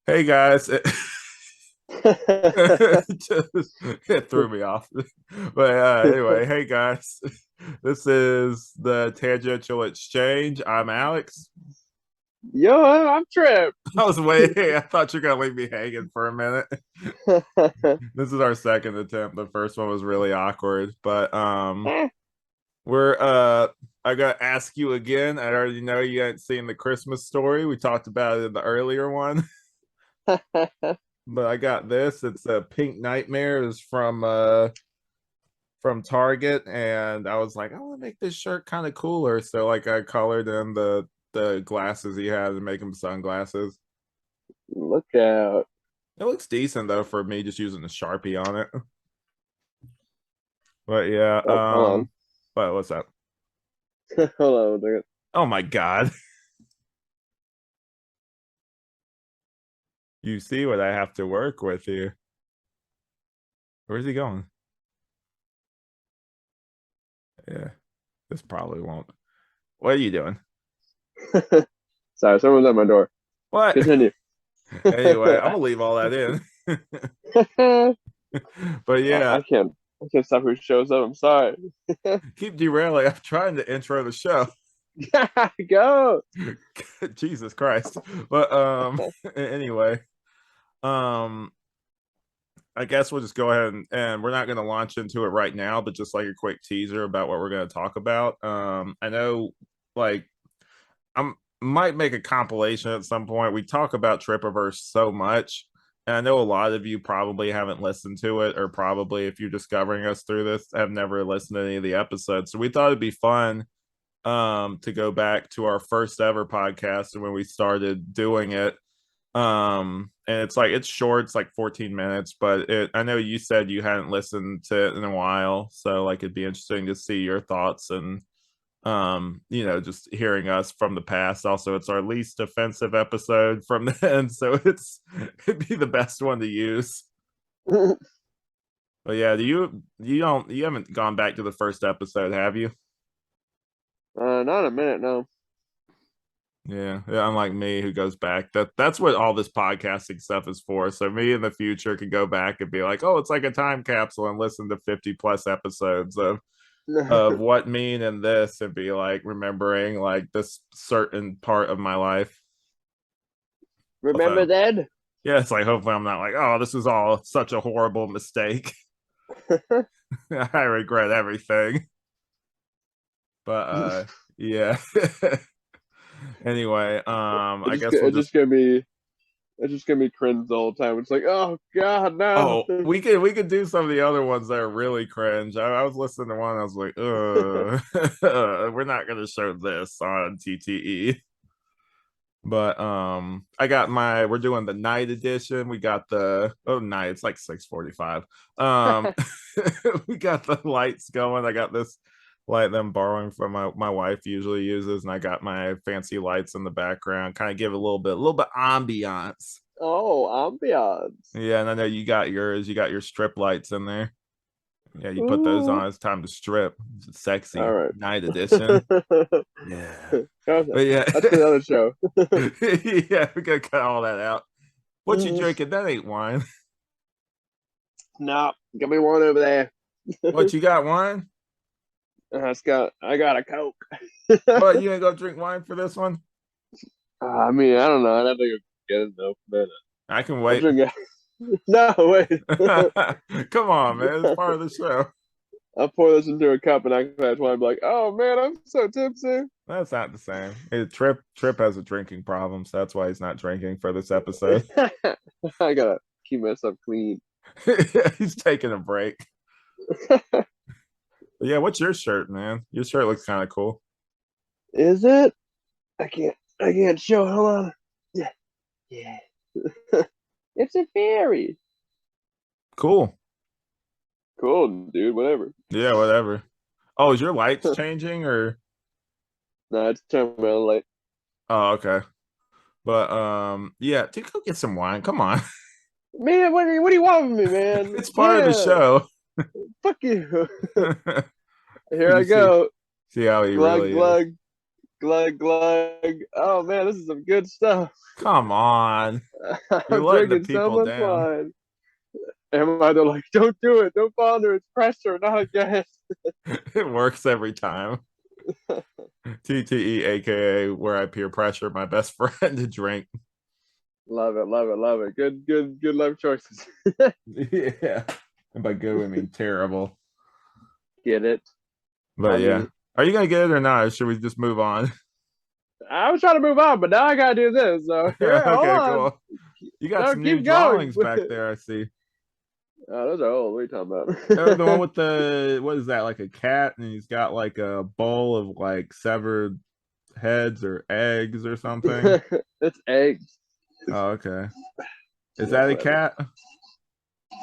Hey guys, it, just, it threw me off. But anyway, hey guys, this is the Tangential Exchange. I'm Alex. Yo, I'm Tripp. I was waiting. I thought you were gonna leave me hanging for a minute. This is our second attempt. The first one was really awkward, but we're I gotta ask you again. I already know you hadn't seen the Christmas Story. We talked about it in the earlier one. But I got this. It's a Pink Nightmare. It's from Target, and I was like, I want to make this shirt kind of cooler. So like I colored in the glasses he has and make them sunglasses. Look out. It looks decent though for me just using a Sharpie on it. But yeah, Oh, hold but what's up? on. Hold on. Oh my god. You see what I have to work with here. Where's he going? Yeah, this probably won't. What are you doing? Sorry, someone's at my door. What? Continue. Anyway, I'm gonna leave all that in. But I, yeah, I can't. I can't stop who shows up. I'm sorry. keep derailing. I'm trying to intro the show. Go. Jesus Christ. But anyway, um I guess we'll just go ahead and we're not going to launch into it right now, but just like a quick teaser about what we're going to talk about. I know like I'm might make a compilation at some point. We talk about Trippoverse so much, and I know a lot of you probably haven't listened to it, or probably if you're discovering us through this, have never listened to any of the episodes. So we thought it'd be fun to go back to our first ever podcast and when we started doing it. And it's like it's short, it's like 14 minutes, but it I know you said you hadn't listened to it in a while, so like it'd be interesting to see your thoughts and just hearing us from the past. Also, it's our least offensive episode from the end, so it'd be the best one to use. But yeah, you haven't gone back to the first episode, have you? Not a minute, no. Yeah, unlike me who goes back. That's what all this podcasting stuff is for. So me in the future could go back and be like, oh, it's like a time capsule and listen to 50 plus episodes of what mean and this and be like remembering like this certain part of my life. Remember So that? yeah, it's like hopefully I'm not like, oh, this is all such a horrible mistake. I regret everything. But yeah. Anyway, I guess we'll It's just just gonna be. It's just gonna be cringe the whole time. It's like, oh God, no. oh, we could do some of the other ones that are really cringe. I was listening to one, I was like, we're not gonna show this on TTE. But I got my we're doing the night edition. We got the night, it's like 6:45. Um we got the lights going. I got this light that I'm borrowing from my wife usually uses, and I got my fancy lights in the background, kind of give it a little bit ambiance. Oh, ambiance. Yeah, and I know you got yours. You got your strip lights in there. Yeah, you put those Ooh. on. It's time to strip. It's All sexy right. night edition. Yeah. But yeah. That's for the other show. Yeah, we gotta cut all that out. What you drinking? That ain't wine. Nah, give me one over there. What you got wine? I got a Coke. What you ain't gonna drink wine for this one? I mean, I don't know. I'd have to go get it though. But I can I'll wait. drink it. No, wait. Come on, man. It's part of the show. I'll pour this into a cup and I can that's why I'm like, oh man, I'm so tipsy. That's not the same. Trip has a drinking problem, so that's why he's not drinking for this episode. I gotta keep myself clean. He's taking a break. But yeah, what's your shirt, man? Your shirt looks kind of cool. Is it? I can't show it. Hold on. Yeah. Yeah. It's a fairy. Cool. Cool, dude. Whatever. Yeah, whatever. Oh, is your lights changing or? Nah, it's time my light. Oh, okay. But yeah, dude, go get some wine. Come on. Man, what do you want from me, man? It's part of the Yeah, show. fuck you. Here You I see go. see how he Glug really is. glug. glug glug. Oh man, this is some good stuff. Come on. You're I'm letting the drinking so people much down. wine. And they're like, don't do it, don't bother. It's pressure, not a gas. It works every time. TTE, aka where I peer pressure my best friend to drink. Love it, love it, love it. Good life choices. Yeah. And by good, I mean terrible. Get it? But I yeah. mean, Are you gonna get it or not? Or should we just move on? I was trying to move on, but now I gotta do this. So here, hold Okay, on. cool. You got No, some new keep going. drawings back there, I see. Those are old. What are you Oh, talking the one about? with the what is that? Like a cat, and he's got like a bowl of like severed heads or eggs or something. It's eggs. Oh, okay. Is Yeah, that a whatever. cat?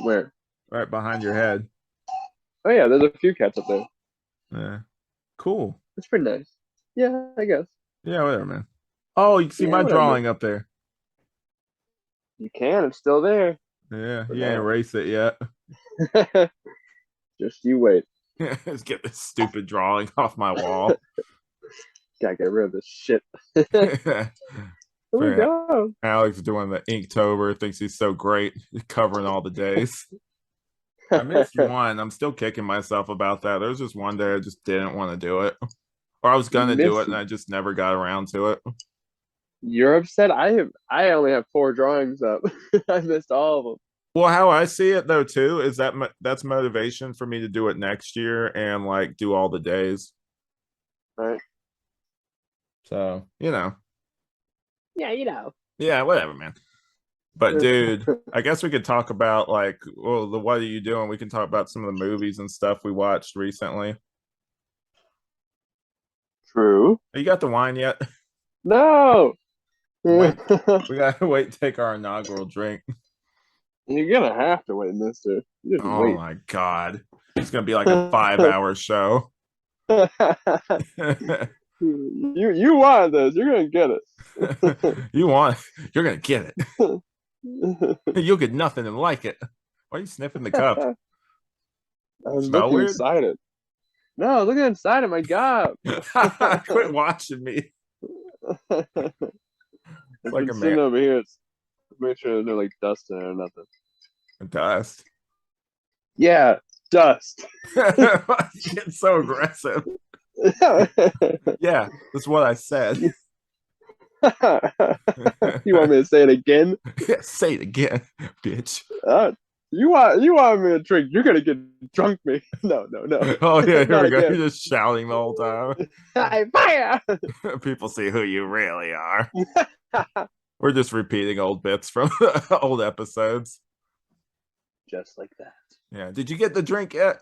Where? Right behind your head. Oh yeah, there's a few cats up there. Yeah. Cool. It's pretty nice. Yeah, I guess. Yeah, whatever, man. Oh, you can see Yeah, my whatever, man. drawing up there. You can. It's still there Yeah, for you ain't now. erased it yet. Just you wait. Let's get this stupid drawing off my wall. Gotta get rid of this shit. Here we Yeah. go. Alex doing the Inktober, thinks he's so great, covering all the days. I missed one. I'm still kicking myself about that. There was just one day I just didn't want to do it. Or I was You gonna do it miss. and I just never got around to it. You're upset. I only have four drawings up. I missed all of them. Well, how I see it though too is that that's motivation for me to do it next year and like do all the days. Right? So, you know. Yeah, you know. Yeah, whatever, man. But dude, I guess we could talk about like, well, the what are you doing? We can talk about some of the movies and stuff we watched recently. True. You got the wine yet? No. Wait, You're we gotta wait to take our inaugural drink. gonna have to wait, mister. You just Oh wait. my god. It's gonna be like a 5 hour show. You want this. You're gonna get it. You want you're gonna get it. You'll get nothing and like it. Why are you sniffing the cup? I'm Smell looking weird? inside it. No, look inside it, my God. Quit watching me. It's It's like been a sitting man over here. It's make sure there's no like dust in it or nothing. dust. Yeah, dust. It's so aggressive. Yeah, that's what I said. You want me to say it again? Yeah, say it again, bitch. Uh, you want me to drink? You're gonna get drunk, me. No, no, no, Oh yeah, here not we go. again. You're just shouting the whole time. I fire. People see who you really are. We're just repeating old bits from old episodes. Just like that. Yeah. Did you get the drink yet?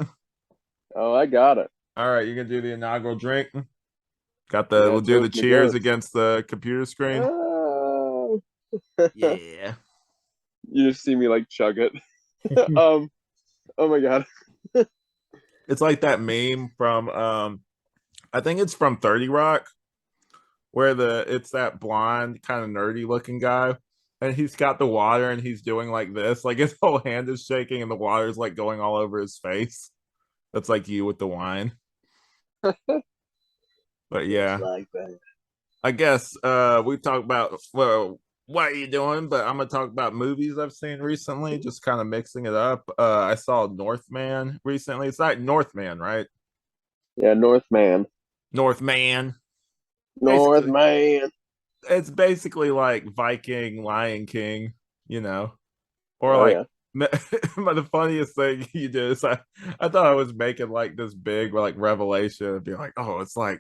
Oh, I got it. All right, you gonna do the inaugural drink? Got the Yeah, we'll do the toast me cheers goats. against the computer screen. Oh. Yeah. You just see me like chug it. Oh my God. It's like that meme from I think it's from 30 Rock where the it's that blonde kind of nerdy looking guy and he's got the water and he's doing like this like his whole hand is shaking and the water's like going all over his face. That's like you with the wine. But Just yeah, like that. I guess we talked about well what are you doing, but I'm gonna talk about movies I've seen recently, just kind of mixing it up. I saw Northman recently. It's not Northman, right? Yeah, Northman. Northman. Basically, Northman. it's basically like Viking, Lion King, you know, or Oh like. yeah. But the funniest thing you did is I thought I was making like this big like revelation and be like, oh, it's like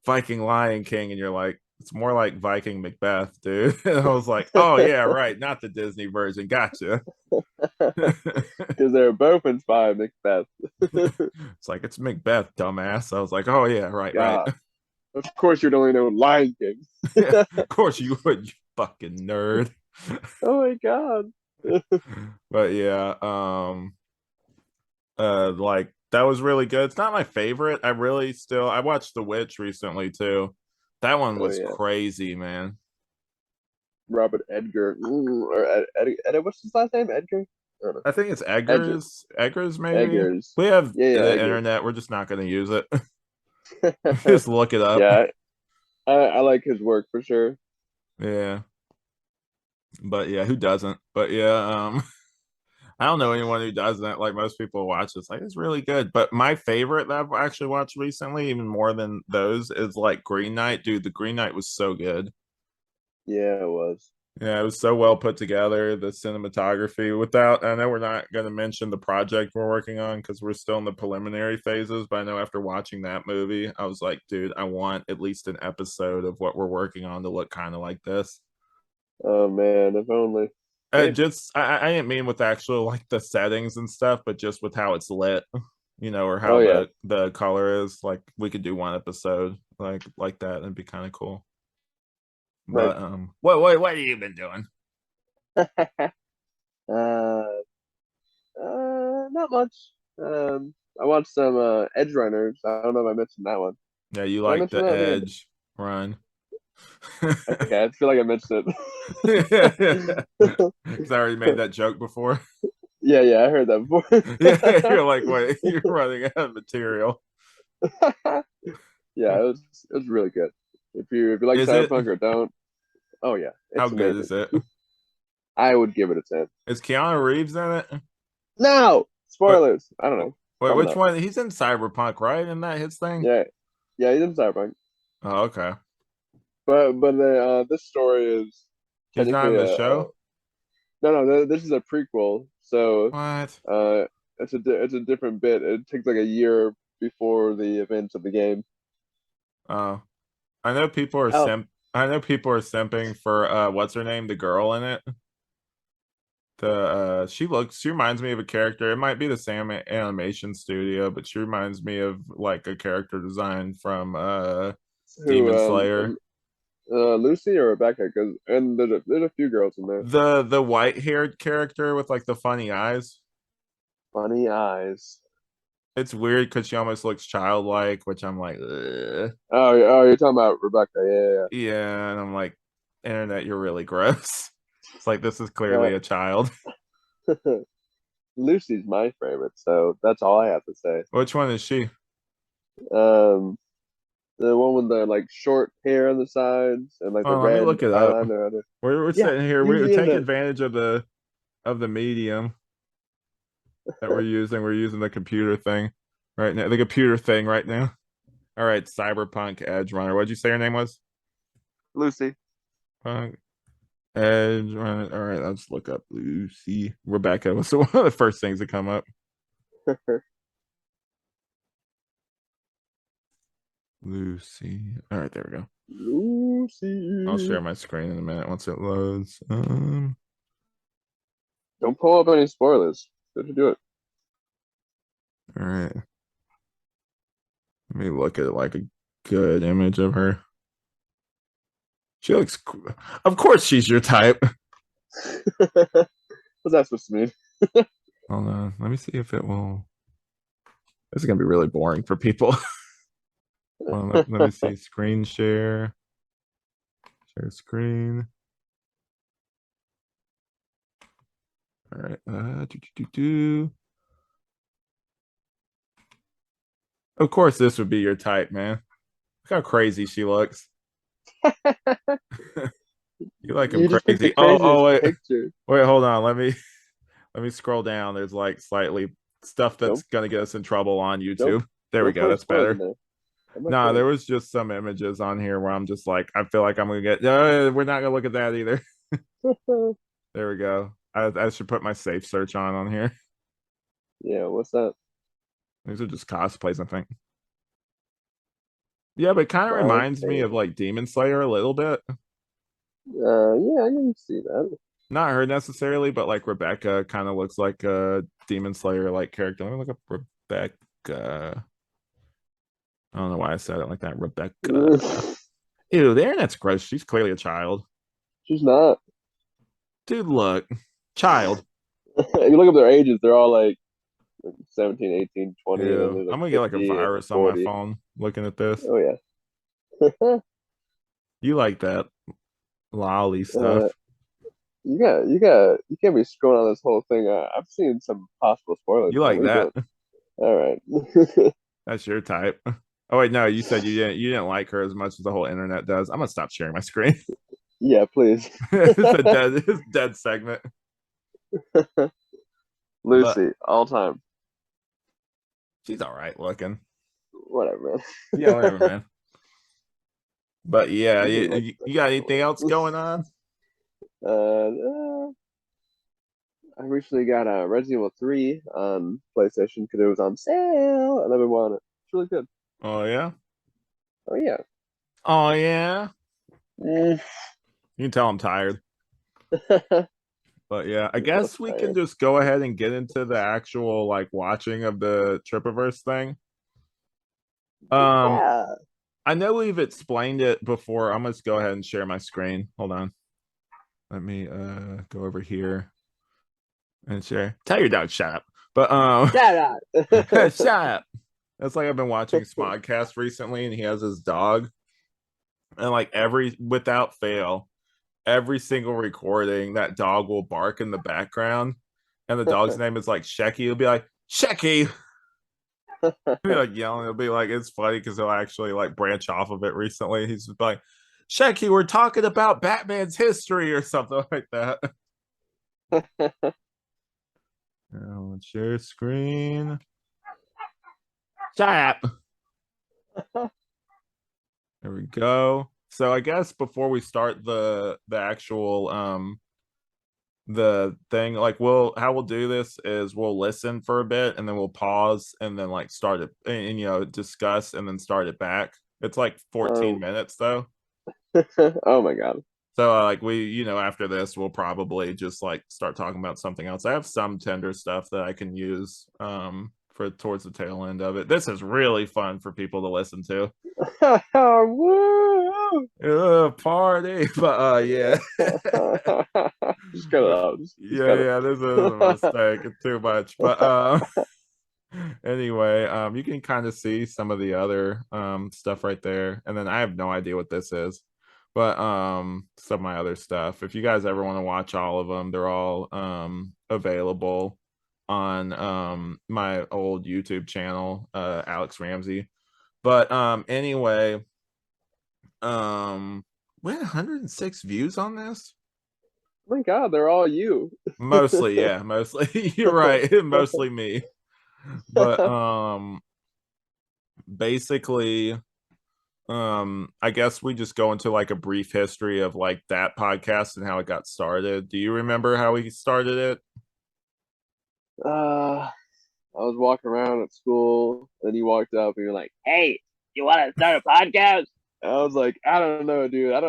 Viking Lion King, and you're like, it's more like Viking Macbeth, dude. And I was like, oh yeah, right, not the Disney version. Gotcha. Because they're both inspired Macbeth. It's like it's Macbeth, dumbass. I was like, oh yeah, right, right. God. Of course you'd only know Lion King. Of course you would, you fucking nerd. Oh my God. But yeah, like that was really good. It's not my favorite. I watched The Witch recently too. That one Oh was yeah. crazy, man. Robert Edgar. Or what's his last name? Edgar? I don't know. I think it's Edgar. Eggers. Eggers, maybe. Eggers. We have Yeah, the Eggers. internet. We're just not going to use it. Just look it up. Yeah, I like his work for sure. Yeah, but yeah, who doesn't? But yeah, I don't know anyone who doesn't. Like most people watch it's like it's really good. But my favorite that I've actually watched recently, even more than those, is like Green Knight. Dude, the Green Knight was so good. Yeah, it was. Yeah, it was so well put together. The cinematography. Without, I know we're not going to mention the project we're working on because we're still in the preliminary phases. But I know after watching that movie, I was like, dude, I want at least an episode of what we're working on to look kind of like this. Oh man, if only. Hey, Just I didn't mean with actual like the settings and stuff, but just with how it's lit, or oh how yeah, the color is. Like we could do one episode like that. It'd be kind of cool. nice. But what have you been doing? uh, not much. I watched some Edge Runners. I don't know if I mentioned that one. Yeah, you Did I like mention the that? I think Edge run. I did. Okay, I feel like I mentioned Yeah, it. because I already made that joke before. Yeah, yeah, I heard that Yeah, before. you're like, wait, you're running out of material. Yeah, it was really good. If you like Is it? cyberpunk or don't, oh yeah, How it's good amazing. is it? I would give it a 10. Is Keanu Reeves in it? No What? spoilers. I don't know. Wait, Probably which not. one? He's in Cyberpunk, right? Isn't that his thing? Yeah, yeah, he's in cyberpunk. Oh, okay. But this story is He's not technically in the a show. no, no. This is a prequel, so What? uh, it's a different bit. It takes like a year before the events of the game. Oh, I know people are Oh, I know people are simping for what's her name, the girl in it. The she reminds me of a character. It might be the same animation studio, but she reminds me of like a character design from who Demon Slayer. Lucy or Rebecca? Because and there's a few girls in there. The white haired character with like the funny eyes. Funny eyes. It's weird because she almost looks childlike, which I'm like, ugh. Oh, you're talking about Rebecca. Yeah, Yeah, and I'm like, internet, you're really gross. It's like this is yeah, clearly a child. yeah. Lucy's my favorite, so that's all I have to say. Which one is she? Um, the one with the like short hair on the sides and like the Oh, let me red look it up. eyeliner on it. We're Yeah, sitting here. use We're the taking internet. advantage of the medium that we're using. We're using the computer thing right now. The computer thing right now. All right, Cyberpunk Edge Runner. What'd you say her name was? Lucy. Punk Edge Runner. All right, let's look up Lucy. Rebecca was one of the first things that come up. Lucy. All right, there we go. I'll Lucy. share my screen in a minute once it loads. Don't pull up any spoilers. Good to do it. All right. Let me look at like a good image of her. She looks. Of course, she's your type. What's that supposed to mean? Hold on. Let me see if it will. This is gonna be really boring for people. Well, let me see. Screen share. Share screen. All right. Do. Of course, this would be your type, man. Look how crazy she looks. You like him You just picked the crazy. Oh, craziest wait. picture. Wait, hold on. Let me scroll down. There's like slightly stuff that's Don't gonna get us in trouble on don't YouTube. There we don't go. put any That's spoilers in better. there. I'm not Nah, there kidding. was just some images on here where I'm just like, I feel like I'm gonna get. We're not gonna look at that either. There we go. I should put my safe search on here. Yeah, what's that? These are just cosplays, I think. Yeah, but it kind of My reminds me of favorite. like Demon Slayer a little bit. Yeah, I can see that. Not her necessarily, but like Rebecca kind of looks like a Demon Slayer like character. Let me look up Rebecca. I don't know why I said it like that. Rebecca. Ew, the internet's gross. She's clearly a child. She's not. Dude, look. Child. You look up their ages, they're all like 17, 18, 20, and then Ew. there's I'm like gonna get like a 50 and virus on my 40. phone looking at this. Oh yeah. You like that lolly Uh, stuff. you can't be scrolling on this whole thing. I've seen some possible spoilers, You man. like What are you that. doing? All right. That's your type. Oh wait, no, you said you didn't like her as much as the whole internet does. I'm gonna stop sharing my screen. Yeah, please. It's a dead segment. But Lucy, all time. she's all right looking. Whatever, Yeah, whatever, man. man. But yeah, You you, can like you the you got anything best else one. going on? I recently got a Resident Evil 3 on PlayStation because it was on sale, and I've been wanting it. It's really good. Oh yeah. Oh yeah. Oh yeah. Mm. You can tell I'm tired. But yeah, I You're so guess we can tired. just go ahead and get into the actual like watching of the Trippoverse thing. Um, Yeah. I know we've explained it before. I'm just go ahead and share my screen. Hold on. Let me go over here and share. Tell your dog shut up. But Shut up. shut up. That's like I've been watching Smodcast recently, and he has his dog, and like every without fail, every single recording, that dog will bark in the background, and the dog's name is like Shecky. He'll be like Shecky. He'll be like yelling. It'll be like it's funny because he'll actually like branch off of it recently. He's like, Shecky, we're talking about Batman's history or something like that. Now, share screen. Shut up. There we go. So I guess before we start the actual the thing, like we'll how we'll do this is we'll listen for a bit and then we'll pause and then like start it and discuss and then start it back. It's like 14 um, minutes though. oh my God. So like we, after this, we'll probably just like start talking about something else. I have some tender stuff that I can use for towards the tail end of it. This is really fun for people to listen to. Woo! Party. But yeah. Just cut it But out. Just yeah, cut yeah, this is a it. mistake. It's too much. But anyway, you can kind of see some of the other stuff right there. And then I have no idea what this is. But some of my other stuff. If you guys ever want to watch all of them, they're all available on my old YouTube channel, Alex Ramsey. But anyway, we had 106 views on this. Oh my God, they're all you. Mostly, yeah, mostly. You're right, mostly me. But basically, I guess we just go into like a brief history of like that podcast and how it got started. Do you remember how we started it? I was walking around at school, and you walked up, and you're like, "Hey, you want to start a podcast?" And I was like, "I don't know, dude. I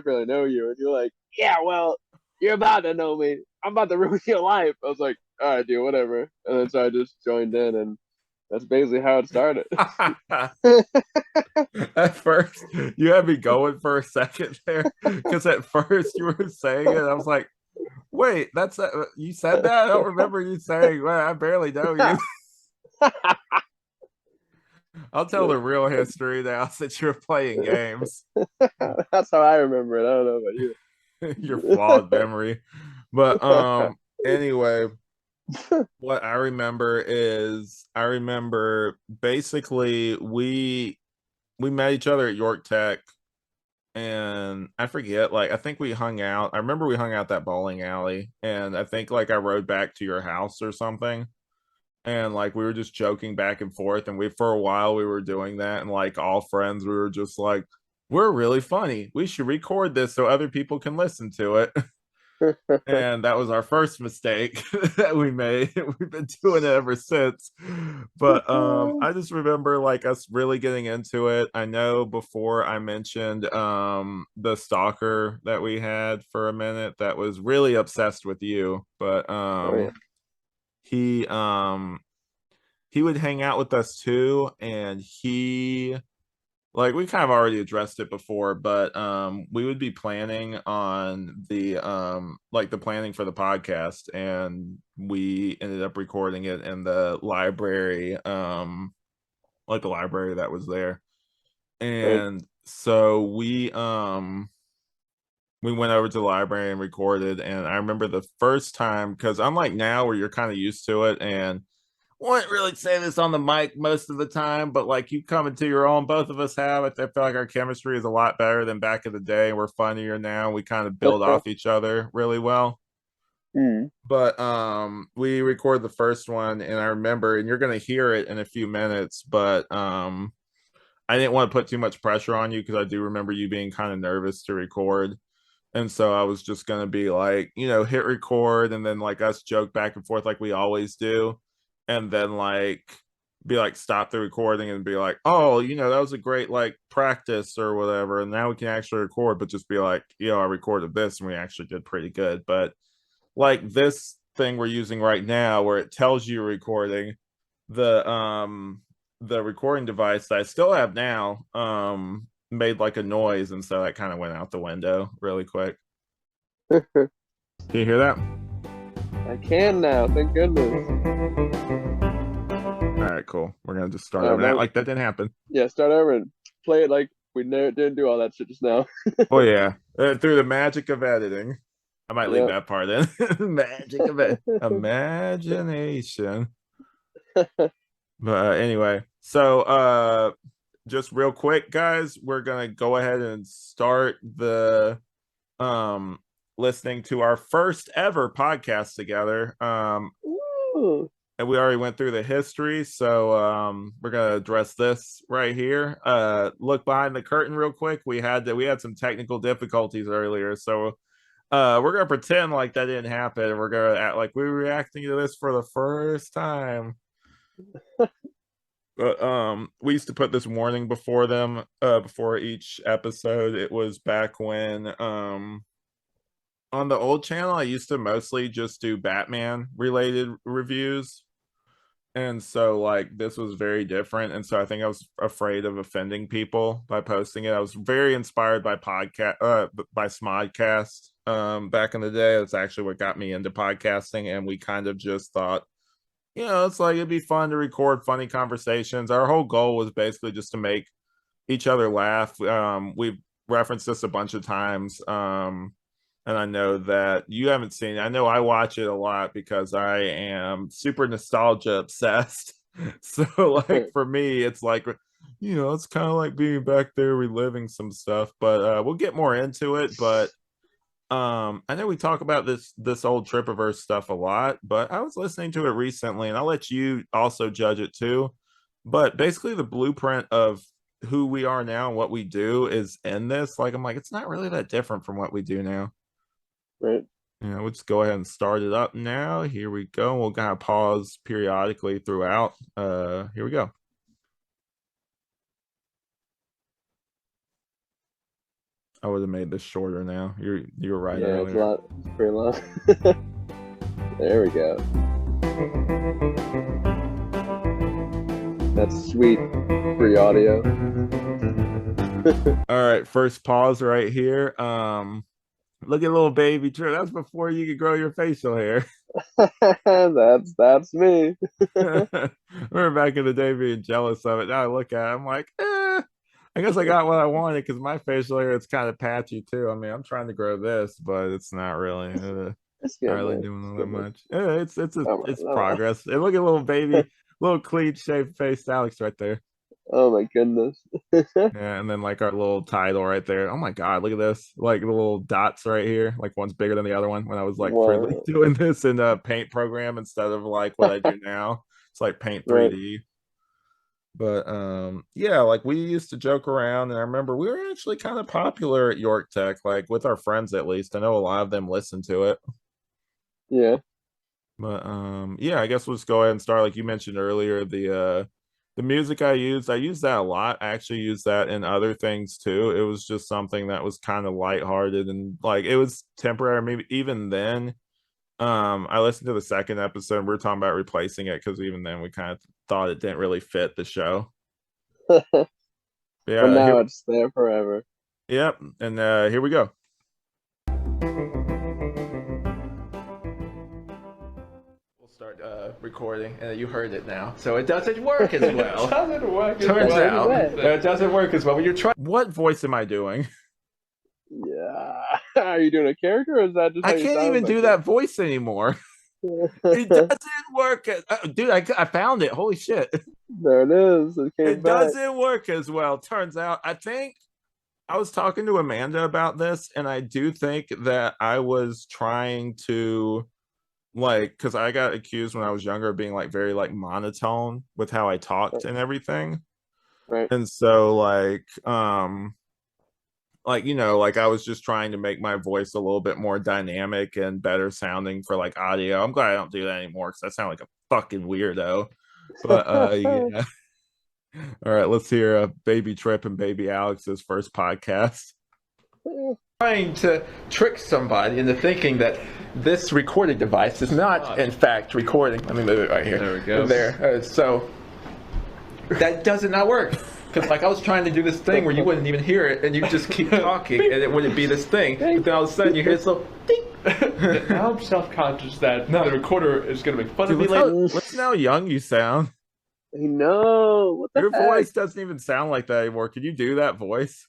barely know you." And you're like, "Yeah, well, you're about to know me. I'm about to ruin your life." I was like, "All right, dude, whatever." And then so I just joined in, and that's basically how it started. At first, you had me going for a second there because at first you were saying it. I was like, wait, you said that? I don't remember you saying, well, I barely know you. I'll tell the real history now since you're playing games. That's how I remember it. I don't know Your about flawed memory. But you. anyway, what I remember basically we met each other at York Tech and I forget, like I think we hung out. I remember we hung out that bowling alley and I think like I rode back to your house or something. And like we were just joking back and forth and we for a while we were doing that and like all friends we were just like we're really funny. We should record this so other people can listen to it. And that was our first mistake that we made. We've been doing it ever since. But I just remember like us really getting into it. I know before I mentioned the stalker that we had for a minute that was really obsessed with you, but Oh yeah. he he would hang out with us too and he like we kind of already addressed it before, but we would be planning on the like the planning for the podcast and we ended up recording it in the library, like the library that was there. Right. And so we went over to the library and recorded and I remember the first time because unlike now where you're kind of used to it and wouldn't really say this on the mic most of the time, but like you come into your own, both of us have. I feel like our chemistry is a lot better than back in the day. We're funnier now. We kind of build off each other really well. Mm. But we recorded the first one and I remember, and you're gonna hear it in a few minutes, but I didn't want to put too much pressure on you because I do remember you being kind of nervous to record. And so I was just gonna be like, hit record and then like us joke back and forth like we always do. And then like be like stop the recording and be like, oh, that was a great like practice or whatever. And now we can actually record, but just be like, I recorded this and we actually did pretty good. But like this thing we're using right now where it tells you recording, the recording device that I still have now made like a noise, and so that kind of went out the window really quick. Can you hear that? I can now, thank goodness. All right, cool. We're gonna just start over that like that didn't happen. Yeah, start over and play it like we didn't do all that shit just now. Oh yeah, through the magic of editing. I might leave that part in. Magic of it, imagination. But anyway, so just real quick, guys, we're gonna go ahead and start the um listening to our first ever podcast together. Ooh. And we already went through the history, so we're gonna address this right here. Look behind the curtain real quick. We had some technical difficulties earlier, so we're gonna pretend like that didn't happen. We're gonna act like we were reacting to this for the first time. But we used to put this warning before them, before each episode. It was back when on the old channel I used to mostly just do Batman related reviews. And so like this was very different. And so I think I was afraid of offending people by posting it. I was very inspired by by Smodcast back in the day. That's actually what got me into podcasting. And we kind of just thought, it's like it'd be fun to record funny conversations. Our whole goal was basically just to make each other laugh. We've referenced this a bunch of times. And I know that you haven't seen it. I know I watch it a lot because I am super nostalgia obsessed. So like for me, it's like, it's kind of like being back there reliving some stuff, but we'll get more into it. But I know we talk about this old Trippoverse stuff a lot, but I was listening to it recently and I'll let you also judge it too. But basically the blueprint of who we are now and what we do is in this. Like I'm like, it's not really that different from what we do now. Right. We'll just go ahead and start it up now. Here we go. We'll kind of pause periodically throughout. Here we go. I would have made this shorter now. You're right. Yeah, it's pretty long. There we go. That's sweet free audio. All right, first pause right here. Look at little baby Tripp. That's before you could grow your facial hair. That's me. Remember back in the day being jealous of it. Now I look at it, I'm like, I guess I got what I wanted because my facial hair is kind of patchy too. I mean, I'm trying to grow this, but it's not really It's good, not really man. doing all It's that good, much. Yeah, it's man. progress. And look at little baby, little clean shaved faced Alex right there. Oh my goodness. Yeah, and then like our little title right there. Oh my god, look at this! Like the little dots right here. Like one's bigger than the other one. When I was like freely Wow. doing this in a Paint program instead of like what I do now, it's like Paint Right. 3D. But yeah, like we used to joke around, and I remember we were actually kind of popular at York Tech, like with our friends at least. I know a lot of them listen to it. Yeah. But yeah, I guess we'll just go ahead and start. Like you mentioned earlier, the music I use that a lot. I actually use that in other things too. It was just something that was kind of lighthearted and like it was temporary. Maybe even then, I listened to the second episode. We were talking about replacing it because even then we kind of thought it didn't really fit the show. But Yeah, now it's there forever. yep. And here we go. Start recording, and you heard it now, so it doesn't work as well. It doesn't work. Turns out it doesn't work as well. When you're trying. What voice am I doing? Yeah. Are you doing a character or is that just how I you can't sound even like do that voice anymore. It doesn't work. Dude, I found it. Holy shit. There it is. It came It back. doesn't work as well. Turns out, I think I was talking to Amanda about this, and I do think that I was trying to like, because I got accused when I was younger of being like very like monotone with how I talked and everything. Right. And so like like I was just trying to make my voice a little bit more dynamic and better sounding for like audio. I'm glad I don't do that anymore because I sound like a fucking weirdo. But yeah. All right, let's hear Baby Tripp and Baby Alex's first podcast. Trying to trick somebody into thinking that this recording device is not, in fact, recording. Let me move it right here. There we go. There. So that does not work. Because like I was trying to do this thing where you wouldn't even hear it, and you just keep talking, and it wouldn't be this thing. But then all of a sudden you hear this little ding. Now I'm self-conscious that the recorder is going to make fun Dude, of me later. listen how young you sound. No, what the Your heck? voice doesn't even sound like that anymore. Can you do that voice?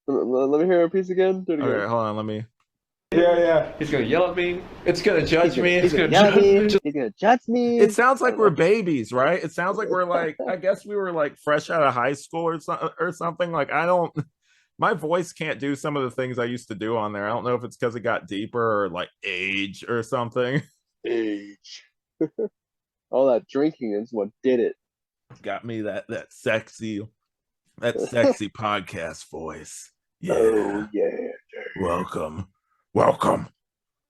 Let me hear a piece again. Do it again. Okay, hold on. Let me. Yeah. He's going to yell at me. It's gonna judge me. He's gonna It's gonna yell at me. judge. He's gonna judge me. It sounds like we're babies, right? It sounds like we're like, I guess we were like fresh out of high school or something. Like I don't, my voice can't do some of the things I used to do on there. I don't know if it's because it got deeper or like age or something. Age. All that drinking is what did it. Got me that sexy podcast voice. Yeah. Oh yeah. Welcome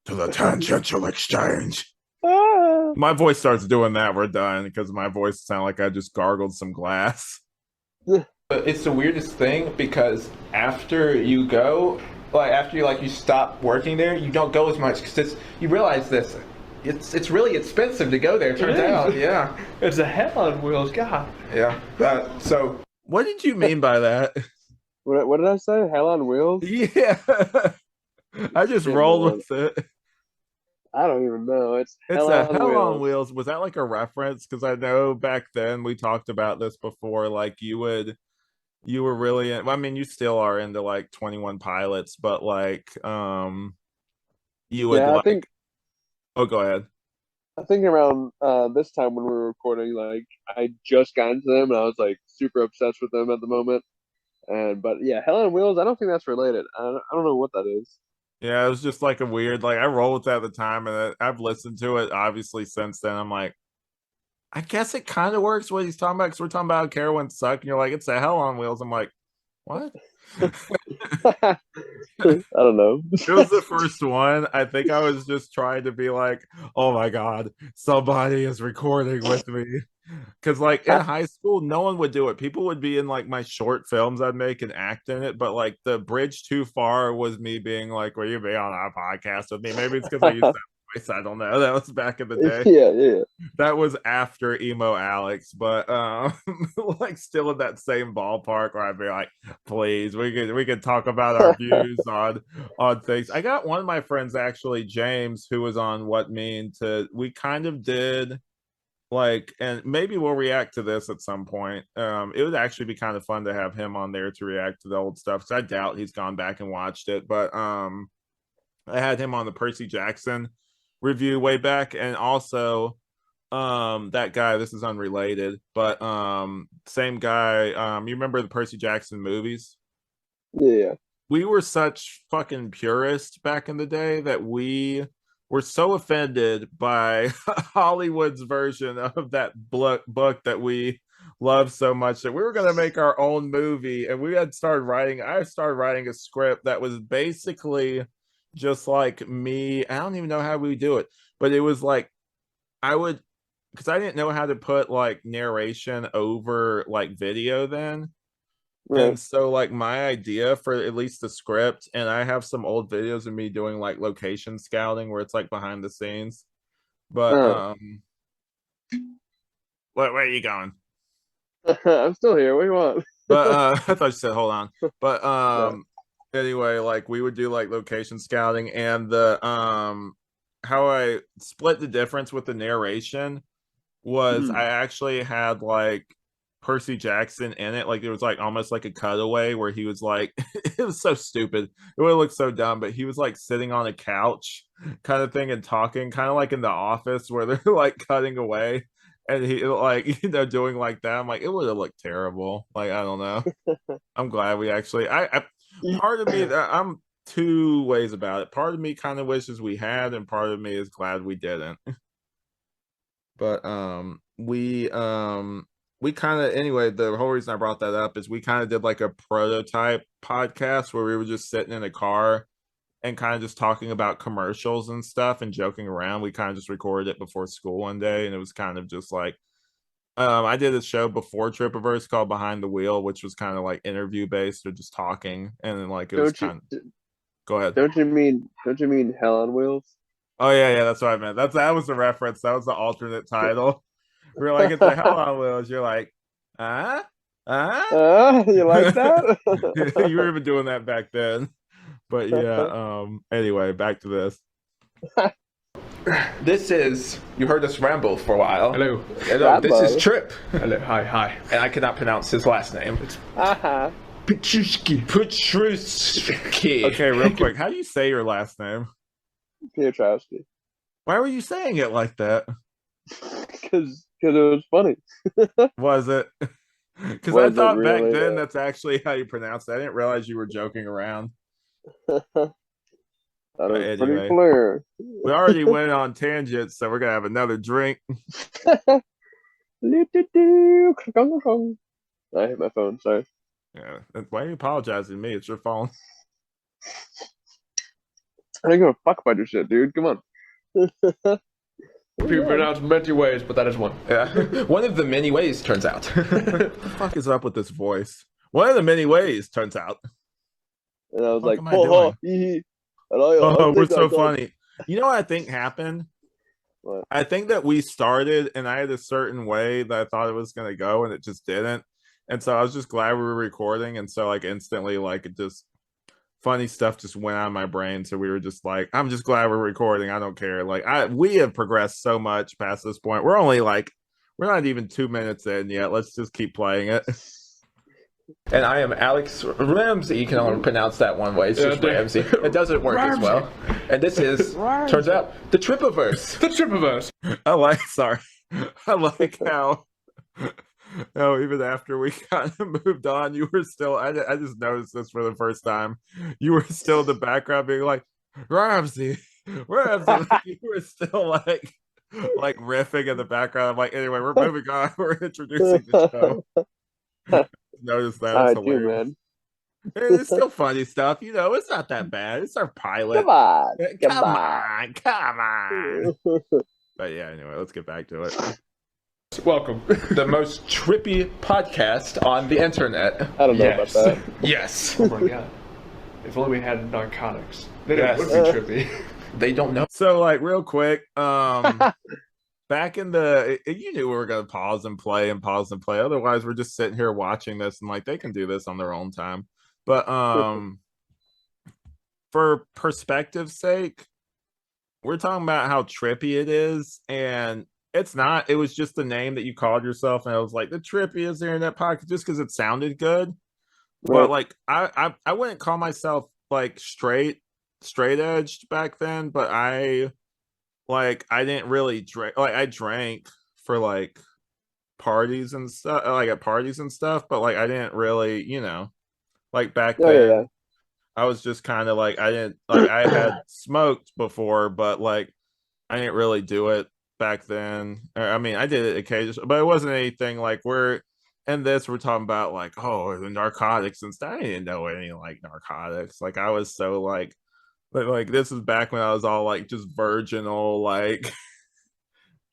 to the Tangential Exchange. Ah. My voice starts doing that, we're done because my voice sounds like I just gargled some glass. It's the weirdest thing because after you go, like after you stop working there, you don't go as much because you realize this. It's really expensive to go there. Turns out, yeah, It's a hell on wheels. God. yeah. So What did you mean by that? What did I say? Hell on wheels? Yeah. I just Didn't rolled know with it. I don't even know. It's It's hell a on hell on wheels. wheels. Was that like a reference? Because I know back then we talked about this before. Like you were really I mean, you still are into like 21 Pilots, but like you would Yeah, like oh go ahead. I think around this time when we were recording, like I just got into them and I was like super obsessed with them at the moment. But yeah, Hell on Wheels. I don't think that's related. I don't know what that is. Yeah, it was just like a weird, like I rolled with it at the time, and I've listened to it obviously since then. I'm like, I guess it kind of works what he's talking about because we're talking about how Carowinds suck, and you're like, it's a hell on wheels. I'm like, what? I don't know. It was the first one. I think I was just trying to be like, oh my God, somebody is recording with me. Because, like, in high school, no one would do it. People would be in, like, my short films I'd make and act in it. But, like, the bridge too far was me being like, will you be on our podcast with me? Maybe it's because I used that voice. I don't know. That was back in the day. Yeah. That was after emo Alex, but like still in that same ballpark where I'd be like, please, we could talk about our views on things. I got one of my friends actually, James, who was on What Mean to we kind of did like, and maybe we'll react to this at some point. It would actually be kind of fun to have him on there to react to the old stuff. So I doubt he's gone back and watched it, but I had him on the Percy Jackson review way back, and also that guy, this is unrelated, but same guy, you remember the Percy Jackson movies? Yeah. We were such fucking purists back in the day that we were so offended by Hollywood's version of that book that we love so much that we were going to make our own movie, and I started writing a script that was basically just like me. I don't even know how we do it, but it was like I would, because I didn't know how to put like narration over like video then. Right. And so like my idea for at least the script, and I have some old videos of me doing like location scouting where it's like behind the scenes. But where are you going? I'm still here. What do you want? But I thought you said hold on. But No. anyway, like we would do like location scouting, and the how I split the difference with the narration was Hmm. I actually had like Percy Jackson in it. Like it was like almost like a cutaway where he was like, it was so stupid. It would look so dumb, but he was like sitting on a couch kind of thing and talking, kind of like in The Office where they're like cutting away. And he like doing like that. I'm like, it would have looked terrible. Like I don't know. I'm glad we actually. I part of me, I'm two ways about it. Part of me kind of wishes we had, and part of me is glad we didn't. But we kind of anyway. The whole reason I brought that up is we kind of did like a prototype podcast where we were just sitting in a car and kind of just talking about commercials and stuff and joking around. We kind of just recorded it before school one day, and it was kind of just like I did a show before Trippoverse called Behind the Wheel, which was kind of like interview based or just talking, and then like it was kind of. Go ahead. Don't you mean Hell on Wheels? Oh yeah, that's what I meant. That was the reference. That was the alternate title. We're like, it's a Hell on Wheels. You're like, you like that? You were even doing that back then. But yeah, anyway, back to this. This is, you heard us ramble for a while. Hello. Hello, this is Tripp. Hello. Hi. And I cannot pronounce his last name. It's Petrushki. Okay, real quick. How do you say your last name? Piotrowski. Why were you saying it like that? Because it was funny. Was it? Because I thought back then that's actually how you pronounce it. I didn't realize you were joking around. That was anyway, pretty clear. We already went on tangents, so we're gonna have another drink. I hit my phone. Sorry. Yeah. Why are you apologizing to me? It's your phone. I don't give a fuck about your shit, dude. Come on. People pronounce many ways, but that is one. Yeah. One of the many ways, turns out. What the fuck is up with this voice? One of the many ways, turns out. And I was What like, am I doing? We're so funny. You know what I think happened? What? I think that we started and I had a certain way that I thought it was going to go and it just didn't. And so I was just glad we were recording. And so like instantly, like it just funny stuff just went out of my brain. So we were just like, I'm just glad we're recording. I don't care. Like we have progressed so much past this point. We're only like, we're not even 2 minutes in yet. Let's just keep playing it. And I am Alex Ramsey. You can only pronounce that one way. It's just Ramsey. It doesn't work as well. And this is, turns out, the Trippoverse. The Trippoverse. I like how even after we kind of moved on, you were still, I just noticed this for the first time. You were still in the background being like, Ramsey. Like, you were still like riffing in the background. I'm like, anyway, we're moving on. We're introducing the show. Notice that. I It's hilarious. do, man. It's still funny stuff, it's not that bad. It's our pilot. Come on. Come on. But yeah, anyway, let's get back to it. Welcome. The most trippy podcast on the internet. I don't know about that. Yes. Oh my god. If only we had narcotics. Then Yes. it would be trippy. They don't know. So like real quick, back in the, you knew we were going to pause and play. Otherwise, we're just sitting here watching this and like they can do this on their own time. But for perspective's sake, we're talking about how trippy it is, and it's not. It was just the name that you called yourself, and I was like the trippiest internet podcast just because it sounded good. Right. But like I wouldn't call myself like straight edged back then, but I didn't really drink. Like I drank for like parties and stuff, like at parties and stuff, but like I didn't really, like back then. Yeah. I was just kind of like I didn't like I had smoked before, but like I didn't really do it back then. I mean, I did it occasionally, but it wasn't anything like we're talking about like, oh, the narcotics and stuff. I didn't know any like narcotics. Like I was so like this is back when I was all like just virginal, like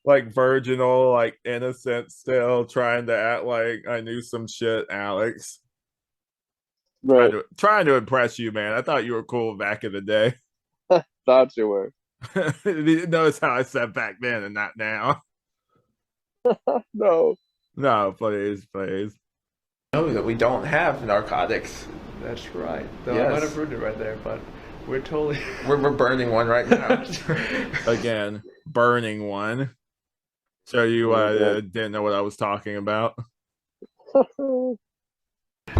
virginal, like innocent still, trying to act like I knew some shit, Alex. Right. Trying to impress you, man. I thought you were cool back in the day. Thought you were. Notice how I said back then and not now. No, please. Know that we don't have narcotics. That's right. Though Yes. I might have ruined it right there, but we're totally. We're burning one right now. Again, burning one. So you didn't know what I was talking about.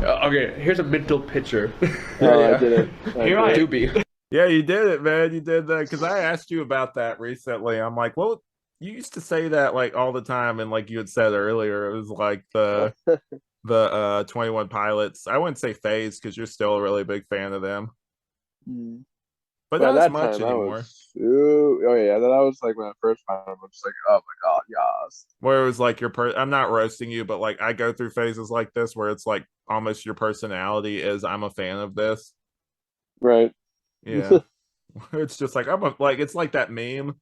Okay, here's a mental picture. Oh, I did it. Here I Do be. Yeah, you did it, man. You did that because I asked you about that recently. I'm like, well, you used to say that like all the time, and like you had said earlier, it was like the 21 Pilots. I wouldn't say phase because you're still a really big fan of them, Mm. but But at not as that much time, I anymore. was. Oh yeah, that was like my first time. I was just like, oh my god, yes. Where it was like I'm not roasting you, but like I go through phases like this where it's like almost your personality is I'm a fan of this. Right. Yeah. It's just like like it's like that meme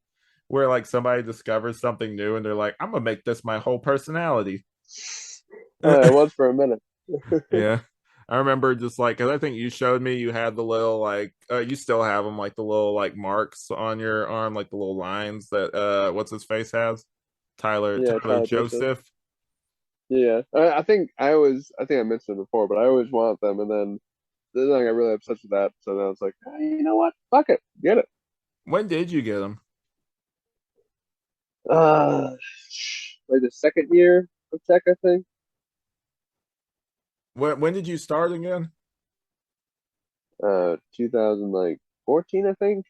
where like somebody discovers something new and they're like, I'm gonna make this my whole personality. It was for a minute. Yeah. I remember just like, cause I think you showed me you had the little like, you still have them like the little like marks on your arm, like the little lines that what's his face has, Yeah, Tyler Tyler Joseph. Joseph. Yeah, I think I mentioned it before, but I always want them, and then I got really obsessed with that. So then I was like, hey, you know what? Fuck it, get it. When did you get them? Uh, like the second year of tech, I think. When did you start again? 2000 like 14, I think.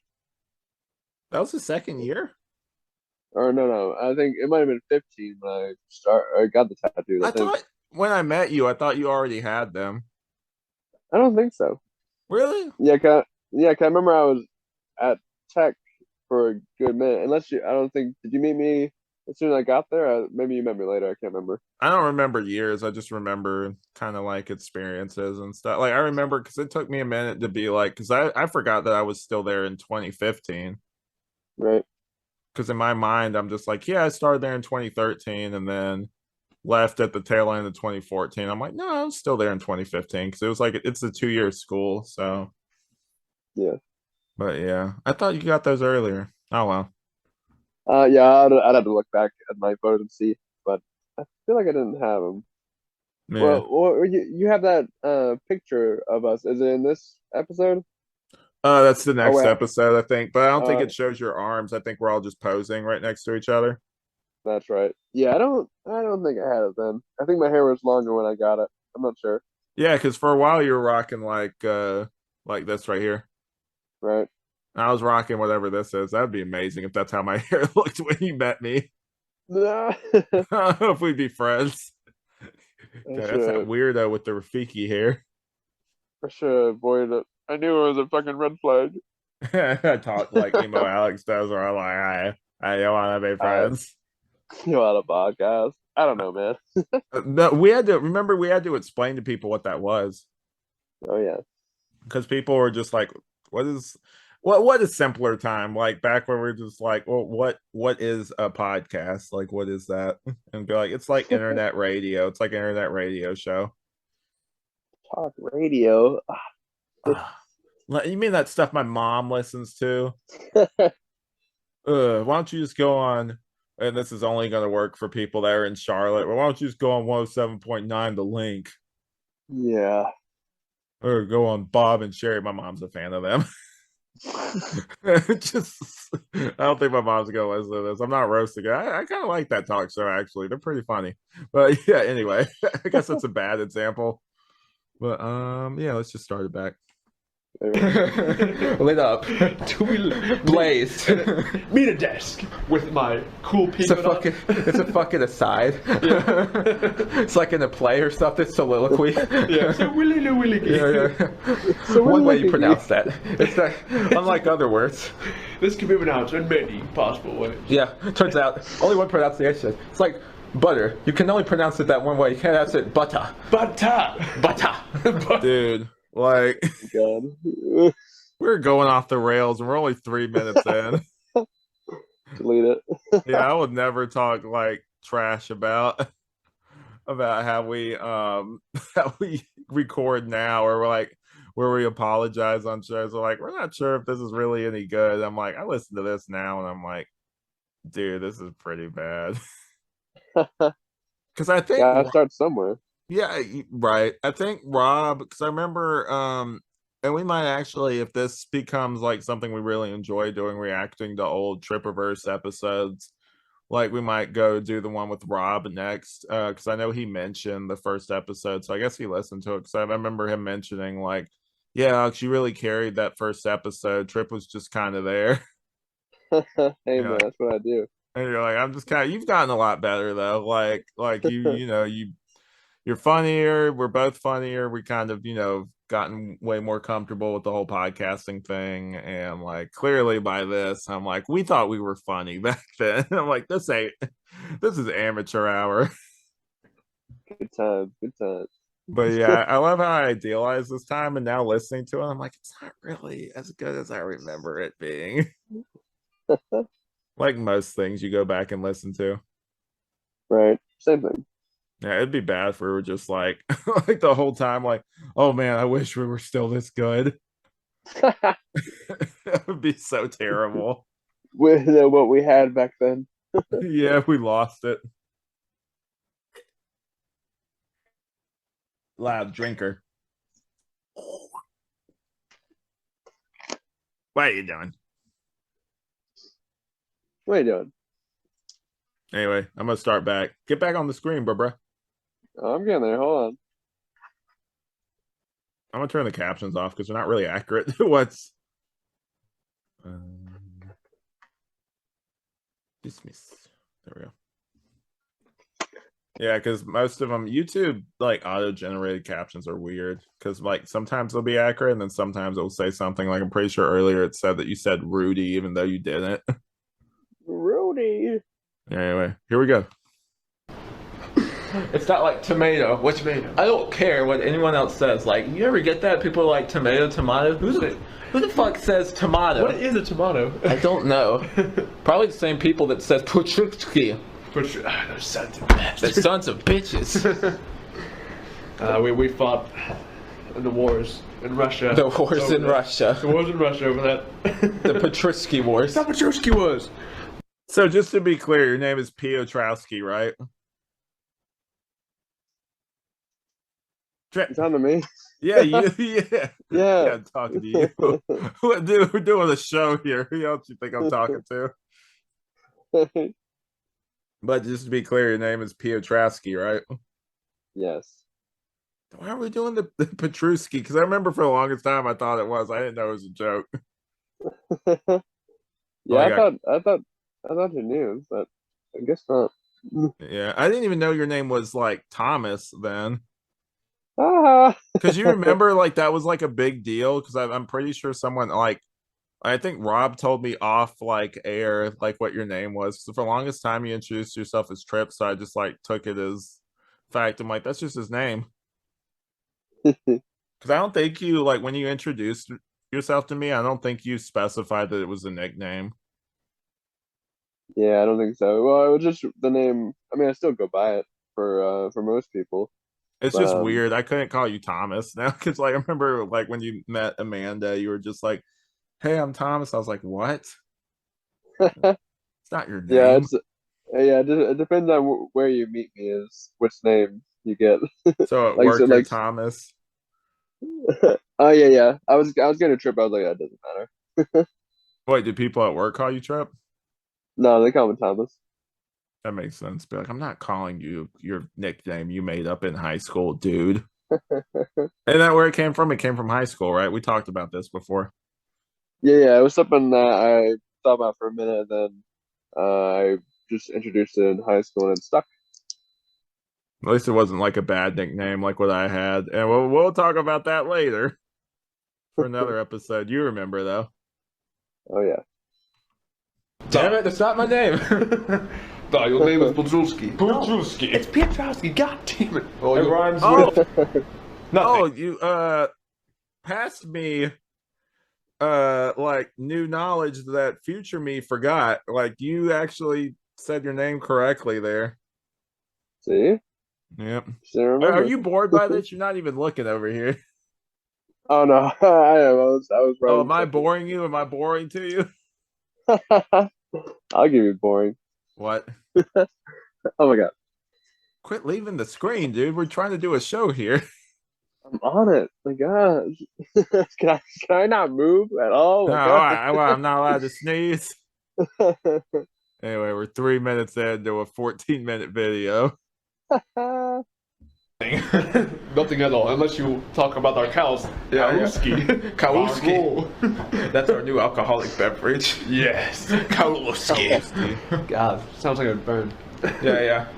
That was the second year. Or no, I think it might have been 15 when I got the tattoos. I I think. thought when I met you, I thought you already had them. I don't think so. Really? Yeah, yeah, 'cause I remember I was at tech for a good minute. Unless you, I don't think. Did you meet me as soon as I got there? Maybe you met me later. I can't remember. I don't remember years. I just remember kind of like experiences and stuff. Like I remember because it took me a minute to be like, because I forgot that I was still there in 2015. Right. Because in my mind, I'm just like, yeah, I started there in 2013 and then left at the tail end of 2014. I'm like, no, I was still there in 2015 because it was like it's a 2 year school. So, Yeah. but yeah, I thought you got those earlier. Oh well. Yeah, I'd have to look back at my photos and see, but I feel like I didn't have them. Yeah. Well, you have that picture of us. Is it in this episode? That's the Oh next wait, episode, I think. But I don't think uh, it shows your arms. I think we're all just posing right next to each other. that's right. Yeah, I don't think I had it then. I think my hair was longer when I got it. I'm not sure. Yeah, because for a while you were rocking like this right here. Right. I was rocking whatever this is. That'd be amazing if that's how my hair looked when you met me. Nah. If we'd be friends. I Okay, that's that should weirdo with the Rafiki hair. I should avoid it. I knew it was a fucking red flag. I talk like emo Alex does, where I'm like, I don't want to be I friends. you know, on a podcast. I don't know, man. No, we had to remember we had to explain to people what that was Oh yeah. because people were just like, "What is what is simpler time?" Like back when we are just like, "Well, what is a podcast? Like, what is that?" And be like, "It's like internet radio. It's like an internet radio show." Talk radio. You mean that stuff my mom listens to? Why don't you just go on? And this is only going to work for people that are in Charlotte. But why don't you just go on 107.9 the link, Yeah. or go on Bob and Sherry? My mom's a fan of them. Just, I don't think my mom's gonna listen to this. I'm not roasting it. I kind of like that talk show actually. They're pretty funny. But yeah, anyway, I guess that's a bad example. But yeah, let's just start it back. Lit up. Blazed. Meet a desk with my cool peanut on. It's a fucking aside. Yeah. It's like in a play or something, soliloquy. Yeah. So willy Yeah. So One way you pronounce that. It's not, unlike other words. This can be pronounced in many possible ways. Yeah, turns out only one pronunciation. It's like butter. You can only pronounce it that one way. You can't pronounce it butter. Butter. Butter. Dude, like God. we're going off the rails and we're only 3 minutes in. Delete it. Yeah, I would never talk like trash about how we how we record now, or we're like where we apologize on shows. We're like, we're not sure if this is really any good. I'm like, I listen to this now and I'm like, dude, this is pretty bad. Because I think Gotta start somewhere. yeah, right. I think Rob, because I remember and we might actually, if this becomes like something we really enjoy doing, reacting to old Trippoverse episodes, like we might go do the one with Rob next, because I know he mentioned the first episode, so I guess he listened to it. Because I remember him mentioning like, yeah, Alex, you really carried that first episode. Tripp was just kind of there. Hey You know, man, that's what I do. and you're like, I'm just kind of. You've gotten a lot better though. Like you know, you're funnier. We're both funnier. We kind of, gotten way more comfortable with the whole podcasting thing. And like, clearly by this, I'm like, we thought we were funny back then. I'm like, this is amateur hour. Good times, good times. But yeah, I love how I idealized this time. And now listening to it, I'm like, it's not really as good as I remember it being. Like most things you go back and listen to. Right, same thing. Yeah, it'd be bad if we were just like like the whole time, like, oh man, I wish we were still this good. That would be so terrible. With what we had back then. Yeah, we lost it. Loud drinker. What are you doing? What are you doing? Anyway, I'm gonna start back. Get back on the screen, bro. Oh, I'm getting there. Hold on. I'm gonna turn the captions off because they're not really accurate to what's dismiss. There we go. Yeah, because most of them YouTube like auto-generated captions are weird because like sometimes they'll be accurate and then sometimes it'll say something like I'm pretty sure earlier it said that you said Rudy even though you didn't. Rudy. Anyway, here we go. It's not like tomato, which I don't care what anyone else says. Like, you ever get that? People are like tomato. Who the fuck says tomato? What is a tomato? I don't know. Probably the same people that says Puchitsky. Those sons of bitches. The sons of bitches. We fought the wars in Russia. The wars in Russia. The wars in Russia over that. The Petrushki Wars. That's what Petrushki was. So just to be clear, your name is Piotrowski, right? It's on to me. Yeah, yeah. Yeah. I'm talking to you. Dude, we're doing a show here. Who else you think I'm talking to? But just to be clear, your name is Piotrowski, right? Yes. Why are we doing the Petruski? Because I remember for the longest time I thought it was. I didn't know it was a joke. Yeah, I thought you knew, but I guess not. Yeah, I didn't even know your name was like Thomas then. Ah. Because you remember like that was like a big deal because I'm pretty sure someone like I think Rob told me off like air like what your name was. So for the longest time you introduced yourself as Tripp, so I just like took it as fact. I'm like, that's just his name. Because I don't think you like when you introduced yourself to me, I don't think you specified that it was a nickname. Yeah, I don't think so. Well, it was just the name. I mean, I still go by it for most people. It's just weird. I couldn't call you Thomas now because like I remember like when you met Amanda, you were just like, "Hey, I'm Thomas." I was like, "What?" It's not your name. It depends on where you meet me is which name you get. So at Like work, so, you're like Thomas. oh yeah. I was gonna Trip. I was like, that doesn't matter. Wait, do people at work call you Tripp? No, they call me Thomas. That makes sense. Be like, I'm not calling you your nickname you made up in high school, dude. Isn't that where it came from? It came from high school, right? We talked about this before. Yeah, it was something that I thought about for a minute, and then I just introduced it in high school, and it stuck. At least it wasn't like a bad nickname like what I had. And we'll talk about that later for another episode. You remember though. Oh yeah. Damn it, that's not my name. No, your name is Petrushki. Petrushki. It's Piotrowski. God damn it. Well, It you- rhymes Oh, with nothing. you passed me like new knowledge that future me forgot. Like you actually said your name correctly there. See? Yep. Still remember. Are you bored by this? You're not even looking over here. Oh no, I am. I was Oh, wrong. am I boring you? Am I boring to you? I'll give you boring. What? Oh my god. Quit leaving the screen, dude. We're trying to do a show here. I'm on it. My gosh. Can I not move at all? No, My all right. Well, I'm not allowed to sneeze. God. Anyway, we're 3 minutes into a 14-minute video. Nothing at all, unless you talk about our cows. Kowalski. Kowalski. That's our new alcoholic beverage. Yes. Kowalski. God, sounds like a burn. Yeah.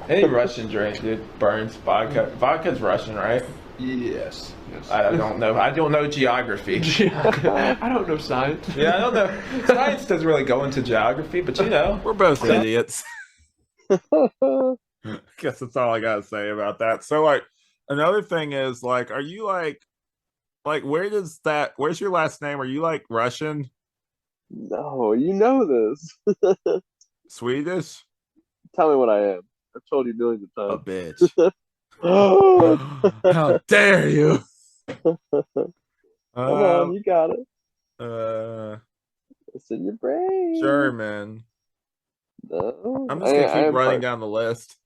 Any Russian drink, dude, burns. Vodka. Vodka's Russian, right? Yes. I don't know. I don't know geography. I don't know science. Yeah, I don't know. Science doesn't really go into geography, but you know. We're both idiots. Guess that's all I gotta say about that. So, like, another thing is, like, are you like where's your last name? Are you like Russian? No, you know this. Swedish? Tell me what I am. I've told you millions A of bitch. times. How dare you? Come on, you got it. It's in your brain. German. No, I'm just gonna keep running down the list.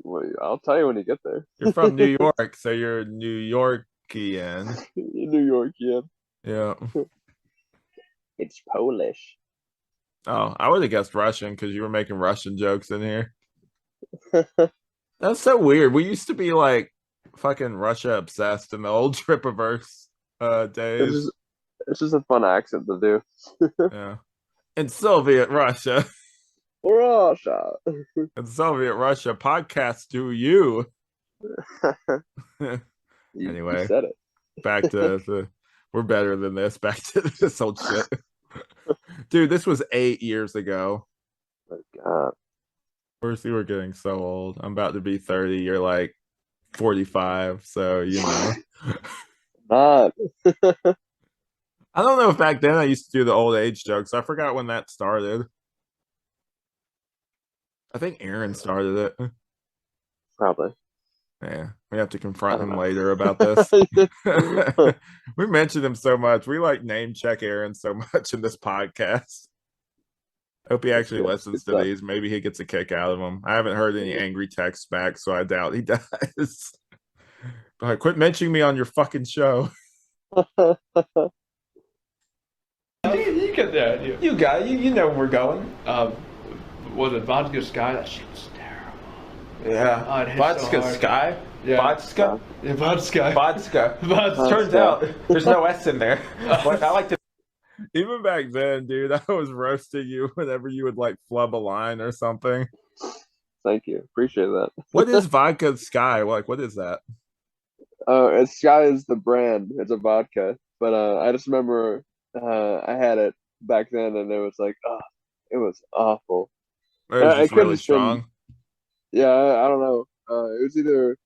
Well, I'll tell you when you get there. You're from New York, so you're New Yorkian. New York, yeah. Yeah. It's Polish. Oh, I would have guessed Russian because you were making Russian jokes in here. That's so weird. We used to be like fucking Russia obsessed in the old Trippoverse days. It's just a fun accent to do. Yeah. In Soviet Russia. Russia. In Soviet Russia, podcast to you. Anyway, you said it. Back to we're better than this. Back to this old shit. Dude, this was 8 years ago. Oh, God. We're getting so old. I'm about to be 30. You're like 45, so you know. Not. I don't know if back then I used to do the old age jokes. I forgot when that started. I think Aaron started it. Probably. Yeah, we have to confront him later about this. We mentioned him so much. We like name check Aaron so much in this podcast. Hope he actually listens to these. Maybe he gets a kick out of them. I haven't heard any angry texts back, so I doubt he does. But quit mentioning me on your fucking show. You get the idea. You got it. You know where we're going. Was it Vodka Sky? That shit was terrible. Yeah. Oh, it hit Vodka so hard. Sky? Yeah. Vodka? Yeah, Vodka. Vodka. Vodka. Turns out there's no S in there. But I like to. Even back then, dude, I was roasting you whenever you would like flub a line or something. Thank you. Appreciate that. What is Vodka Sky? Like, what is that? Sky is the brand. It's a vodka. But I just remember I had it back then and it was like, it was awful. It was just really strong. Yeah, I don't know. It was either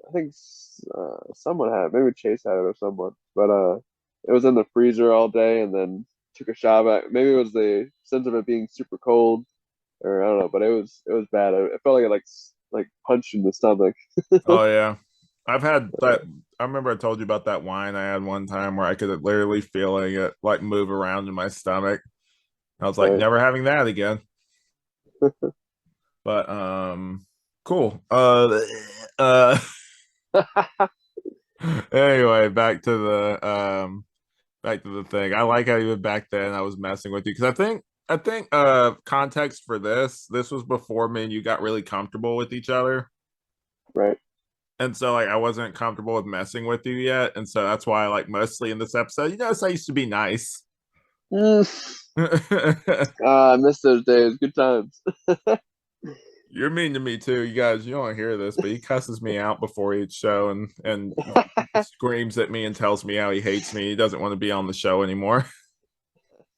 I think someone had it. Maybe Chase had it or someone. But it was in the freezer all day and then took a shot at maybe it was the sense of it being super cold or I don't know, but it was bad. It felt like it like punched in the stomach. Oh yeah. I've had that. I remember I told you about that wine I had one time where I could literally feeling it like move around in my stomach. I was like, Right. never having that again. But cool. Anyway, back to the thing. I like how even back then I was messing with you because I think context for this was before me and you got really comfortable with each other. Right. And so like I wasn't comfortable with messing with you yet. And so that's why like mostly in this episode, you notice I used to be nice. I miss those days. Good times. You're mean to me too. You guys, you don't hear this, but he cusses me out before each show and screams at me and tells me how he hates me. He doesn't want to be on the show anymore.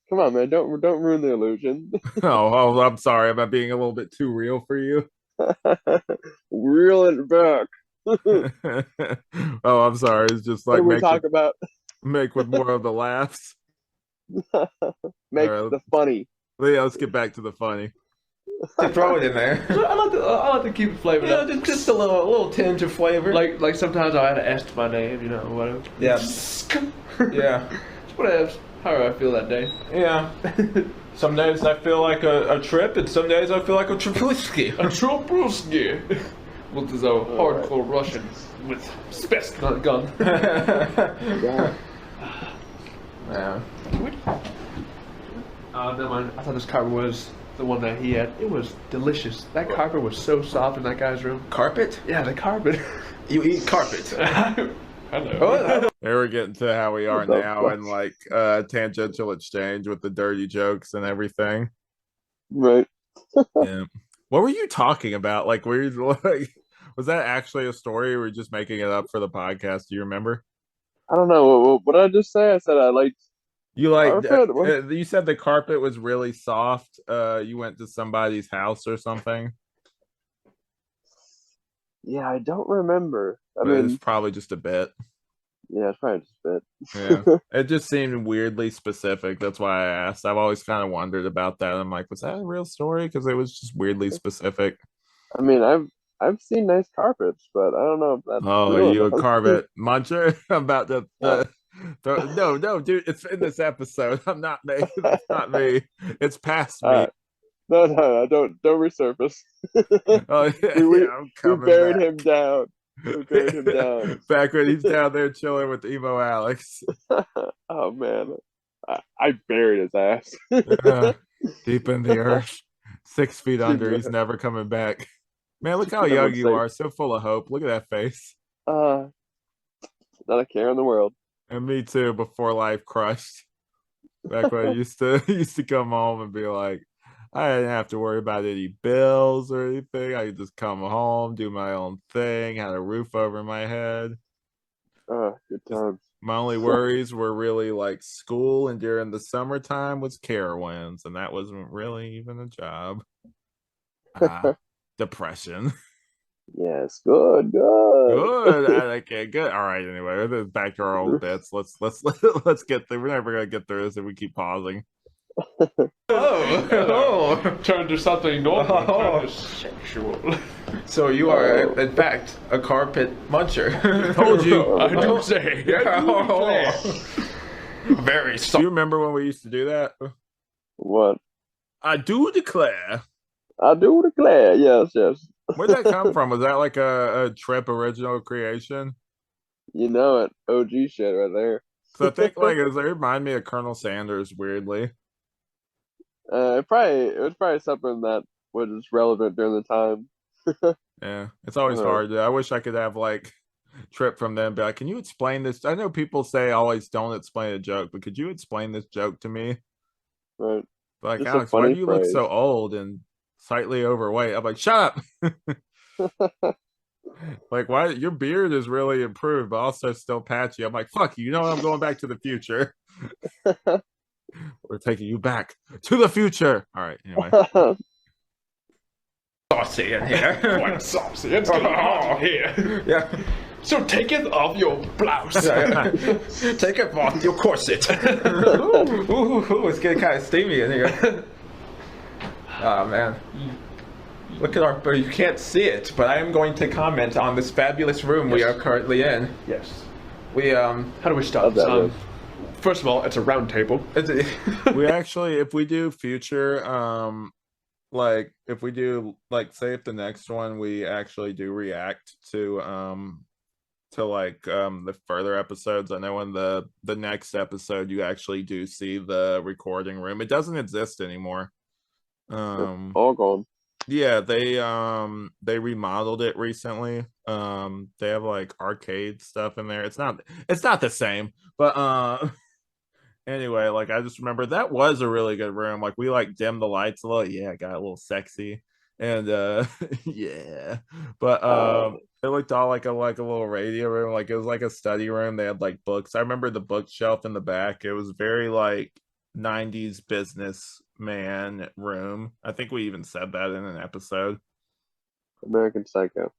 Come on, man. Don't ruin the illusion. Oh, I'm sorry. Am I being a little bit too real for you? Reel it back. Oh, I'm sorry. It's just like What we talk about. make with more of the laughs. Make All right. the funny. Yeah, let's get back to the funny. To throw it in there. I like to keep it flavored up. Just a little tinge of flavor. Like sometimes I had to ask my name, you know, whatever. Yeah. Yeah. Whatever. However I feel that day. Yeah. Some days I feel like a Tripp, and some days I feel like a Trippoverse. A Trippoverse. What is a hardcore Russian with specimen gun. Yeah. Yeah. Oh, never mind. I thought this carpet was the one that he had. It was delicious. That carpet was so soft in that guy's room. Carpet? Yeah, the carpet. You eat carpet. Hello. Oh, There we're getting to how we are What the now fuck? and like tangential exchange with the dirty jokes and everything. Right. Yeah. What were you talking about? Like, were you like, was that actually a story or were you just making it up for the podcast? Do you remember? I don't know. What did I just say? I said I liked You like carpet. What? you said the carpet was really soft. You went to somebody's house or something, Yeah, I don't remember. I but it's mean, probably just a bit. yeah, it's probably just a Yeah, bit. it just seemed weirdly specific. That's why I asked. I've always kind of wondered about that. I'm like, was that a real story? Because it was just weirdly specific. I mean, I've seen nice carpets, but I don't know if that's Oh, real you a enough. carpet muncher? I'm about to Uh, no, dude. It's in this episode. I'm not me. It's not me. It's past me. uh, no, don't resurface. Oh yeah, we yeah. we I'm we coming buried back. him down. We buried him down. Back when he's down there chilling with emo Alex. Oh man, I buried his ass. Uh, deep in the earth, 6 feet under. He's never coming back. Man, look how young Everyone's you safe. are. So full of hope. Look at that face. Uh, Not a care in the world. And me too. Before life crushed. Back when I used to used to come home and be like, I didn't have to worry about any bills or anything. I could just come home, do my own thing, had a roof over my head. Good times. My only worries were really like school, and during the summertime was Carowinds, and that wasn't really even a job. Depression. Yes, good. Good. Okay, good. All right. Anyway, back to our old bits. Let's get through. We're never gonna get through this if we keep pausing. oh. Turn to something normal. Oh. Turn to sexual. So you are, in fact, a carpet muncher. Told you. I don't say. Very Do soft. you remember when we used to do that? What? I do declare. I do declare. Yes. Where'd that come from? Was that like a Tripp original creation? You know it. OG shit right there. So I think like it reminded me of Colonel Sanders weirdly. It was probably something that was relevant during the time. Yeah, it's always Uh, hard. I wish I could have like Tripp from them be like, can you explain this? I know people say always don't explain a joke, but could you explain this joke to me? right. Like, Just a Alex, why funny do you look phrase. so old and slightly overweight? I'm like, shut up. Like, why your beard is really improved, but also still patchy. I'm like, fuck you, I'm going back to the future. We're taking you back to the future. All right, anyway. Saucy in here. Quite saucy. It's getting hot in here. Yeah. So take it off your blouse. Take it off your corset. Ooh, it's getting kind of steamy in here. Oh man. Look at our, but you can't see it, but I am going to comment on this fabulous room we are currently in. Yes. We How do we start? How's that look? First of all, it's a round table. We actually, if we do future, like if we do like say if the next one we actually do react to like the further episodes. I know in the next episode you actually do see the recording room. It doesn't exist anymore. All gone. Yeah, they remodeled it recently. They have like arcade stuff in there. It's not the same, but anyway, like I just remember that was a really good room. Like we like dimmed the lights a little. Yeah, it got a little sexy. And yeah. But it looked all like a little radio room. Like it was like a study room. They had like books. I remember the bookshelf in the back. It was very like 90s businessman room. I think we even said that in an episode. American Psycho.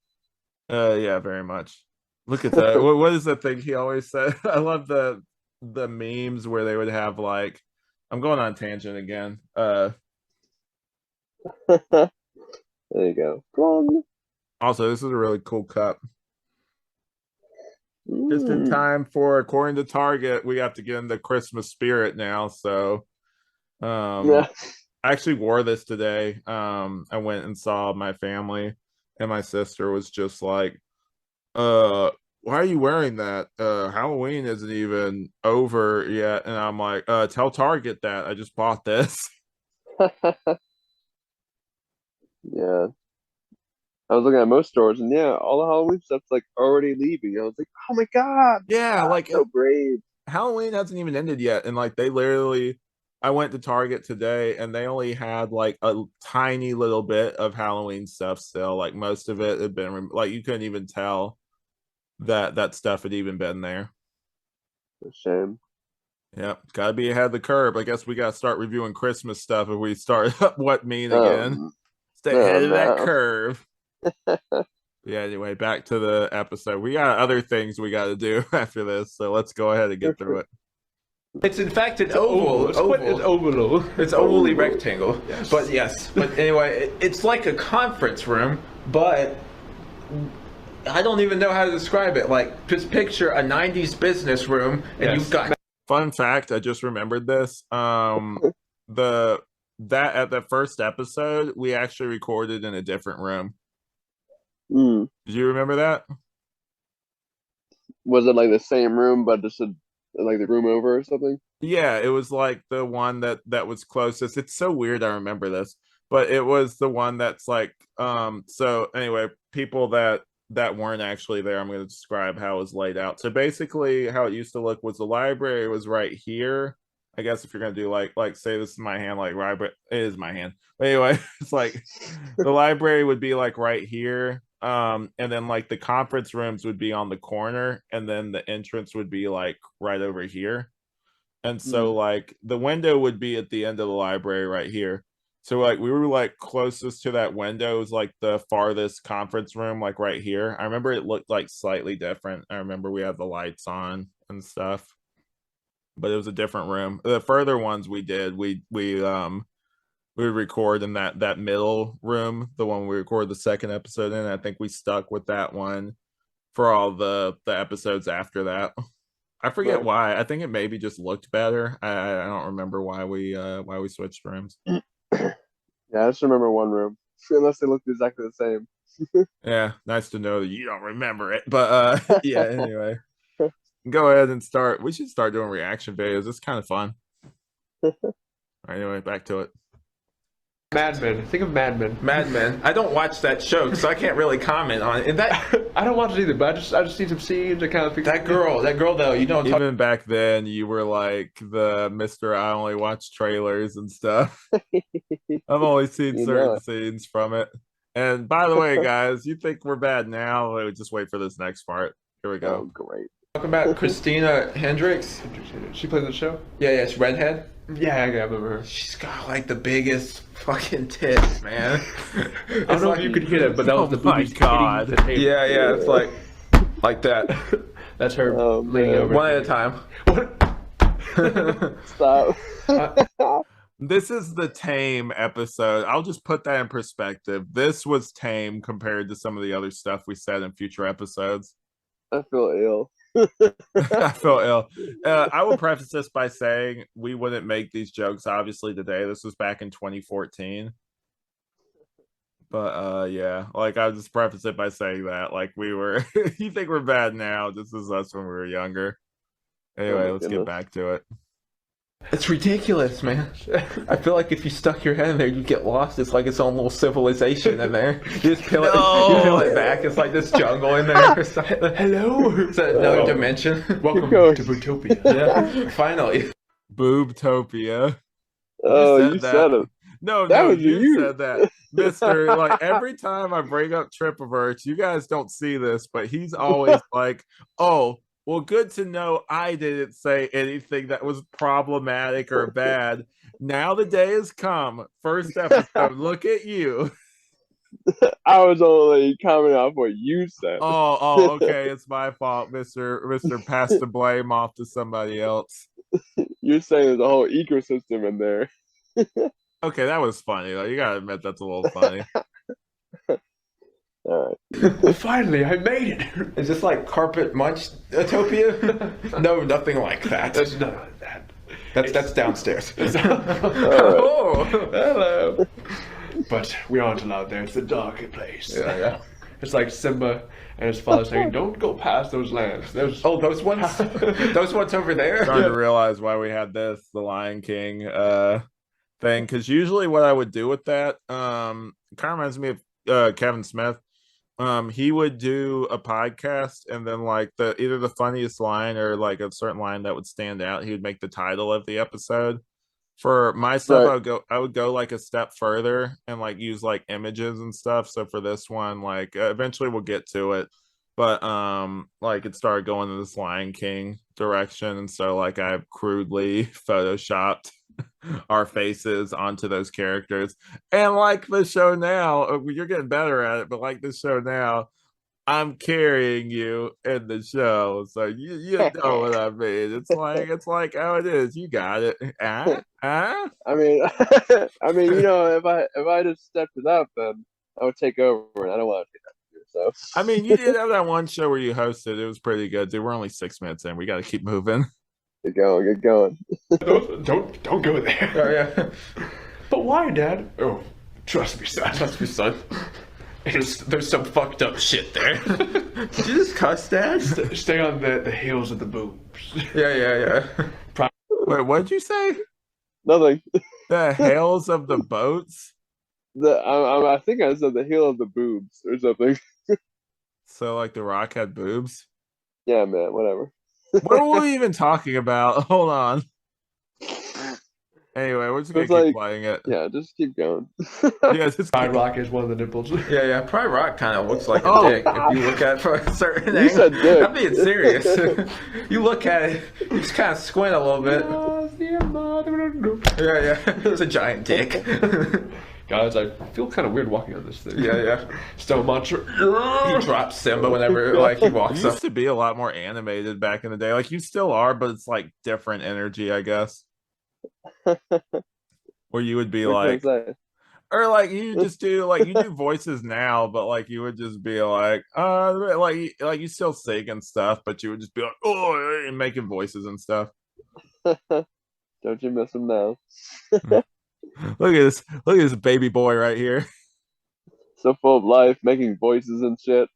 Yeah, very much. Look at that. What is the thing he always said? I love the memes where they would have like, I'm going on tangent again. There you go. Plong. Also, this is a really cool cup. Just in Mm. time for, according to Target, we have to get in the Christmas spirit now. So, Yeah. I actually wore this today. I went and saw my family, and my sister was just like, why are you wearing that? Halloween isn't even over yet. And I'm like, tell Target that I just bought this. Yeah. I was looking at most stores, and yeah, all the Halloween stuff's like already leaving. I was like, oh my God, Yeah, like so brave. Halloween hasn't even ended yet. And like they literally I went to Target today and they only had like a tiny little bit of Halloween stuff still. Like most of it had been like you couldn't even tell that stuff had even been there. A shame. Yep, gotta be ahead of the curve. I guess we gotta start reviewing Christmas stuff if we start what mean again. Stay ahead of that no. curve. Yeah, anyway, back to the episode. We got other things we gotta do after this, so let's go ahead and get through it. It's in fact an oval. It's quite an oval. It's ovally rectangle. Yes. But yes. But anyway, it's like a conference room, but I don't even know how to describe it. Like, just picture a 90s business room, and you've got... Fun fact, I just remembered this. That at the first episode, we actually recorded in a different room. Mm. Did you remember that? Was it like the same room, but just like the room over or something? Yeah, it was like the one that was closest. It's so weird I remember this, but it was the one that's like so anyway, people that weren't actually there, I'm going to describe how it was laid out. So basically how it used to look was the library was right here. I guess if you're going to do like say this is my hand, like library, it is my hand. But anyway, it's like the library would be like right here. And then like the conference rooms would be on the corner, and then the entrance would be like right over here. And so like the window would be at the end of the library right here. So like we were like closest to that window was like the farthest conference room, like right here. I remember it looked like slightly different. I remember we had the lights on and stuff, but it was a different room. The further ones we did, we record in that middle room, the one we recorded the second episode in. I think we stuck with that one for all the episodes after that. I forget why. I think it maybe just looked better. I don't remember why we switched rooms. Yeah, I just remember one room, unless they looked exactly the same. Yeah, nice to know that you don't remember it. But yeah, anyway, go ahead and start. We should start doing reaction videos. It's kind of fun. Anyway, back to it. Mad Men. Think of Mad Men. Mad Men. I don't watch that show, so I can't really comment on it. And that I don't watch it either, but I just see some scenes. I kind of think that girl though, you know. Even back then, you were like the Mr. I only watch trailers and stuff. I've only seen certain scenes from it. And by the way, guys, you think we're bad now? Just wait for this next part. Here we go. Oh, great. Talking about Christina Hendricks. She plays the show? Yeah, it's redhead. Yeah, I remember her. She's got like the biggest fucking tits, man. I don't know if you could hear it, but that was the boobies. God. Yeah, it's like that. That's her leaning over. One at a time. Stop. This is the tame episode. I'll just put that in perspective. This was tame compared to some of the other stuff we said in future episodes. I feel ill. I feel ill. I will preface this by saying we wouldn't make these jokes obviously today. This was back in 2014. But yeah, like I'll just preface it by saying that like we were you think we're bad now, this is us when we were younger. Anyway, let's get back to it. It's ridiculous, man. I feel like if you stuck your head in there, you'd get lost. It's like its own little civilization in there. You just peel it, you peel it back. It's like this jungle in there. Hello, it's another dimension. Welcome to Bootopia. Yeah, finally. Boobtopia. Oh, you said it. No, you said that, Mister. Like every time I bring up Trippoverse, you guys don't see this, but he's always like, "Oh, well, good to know I didn't say anything that was problematic or bad. Now the day has come. First episode, look at you." I was only commenting off what you said. Oh, okay. It's my fault, Mister. Pass the blame off to somebody else. You're saying there's a whole ecosystem in there. Okay, that was funny. Though. You gotta admit that's a little funny. All right. Finally, I made it. Is this like carpet munch utopia? No, nothing like that. That's not like that. That's downstairs. Oh, hello. But we aren't allowed there. It's a dark place. Yeah. It's like Simba and his father saying, "Don't go past those lands." Those those ones, those ones over there. Starting to realize why we had the Lion King thing, because usually what I would do with that kind of reminds me of Kevin Smith. He would do a podcast, and then like either the funniest line or like a certain line that would stand out, he would make the title of the episode. For my stuff, Right. I would go like a step further and like use like images and stuff. So for this one, like eventually we'll get to it, but like it started going in this Lion King direction, and so like I've crudely photoshopped our faces onto those characters. And like the show now, you're getting better at it, but like the show now, I'm carrying you in the show, so you know what I mean. It's like how it is. You got it. I mean, if I just stepped it up, then I would take over, and I don't want to do that here. So I mean, you did have that one show where you hosted. It was pretty good. Dude, we're only 6 minutes in. We got to keep moving. get going, get going. don't go there. Oh yeah. But why, Dad? Oh, trust me, son. Trust me, son. There's some fucked up shit there. Did you just cuss, Dad? Stay on the heels of the boobs. Yeah. Wait, what did you say? Nothing. The hails of the boats? I think I said the heel of the boobs or something. So like The Rock had boobs? Yeah, man. Whatever. What were we even talking about? Hold on. Anyway, we're just gonna It's keep like- playing it. Yeah, just keep going. Yeah, just Pride Rock is one of the nipples. Yeah. Pride Rock kind of looks like a Oh, dick if you look at it from a certain You angle. said dick. I'm being serious. You look at it, you just kind of squint a little bit. Yeah. It's a giant dick. Guys, I feel kind of weird walking on this thing. Yeah. Still mantra. He drops Simba whenever like he it walks up. used to be a lot more animated back in the day. Like you still are, but it's like different energy, I guess. Where you would be What can I like, say? or like you just do like you do voices now, but like you would just be like like you still sing and stuff, but you would just be like, oh, and making voices and stuff. Don't you miss him now? Look at this baby boy right here. So full of life, making voices and shit.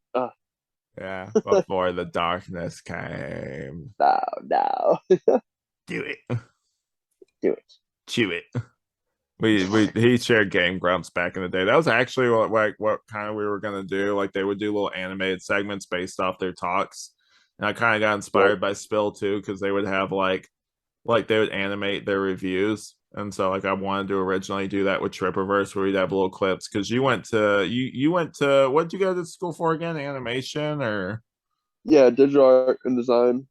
Yeah, before the darkness came. No. Do it. Do it. Chew it. He shared Game Grumps back in the day. That was actually what kind of we were gonna do. Like they would do little animated segments based off their talks. And I kind of got inspired by Spill too, because they would have like they would animate their reviews. And so like I wanted to originally do that with Trippoverse, where we'd have little clips, because you went to what did you go to school for again? Animation or Yeah, digital art and design.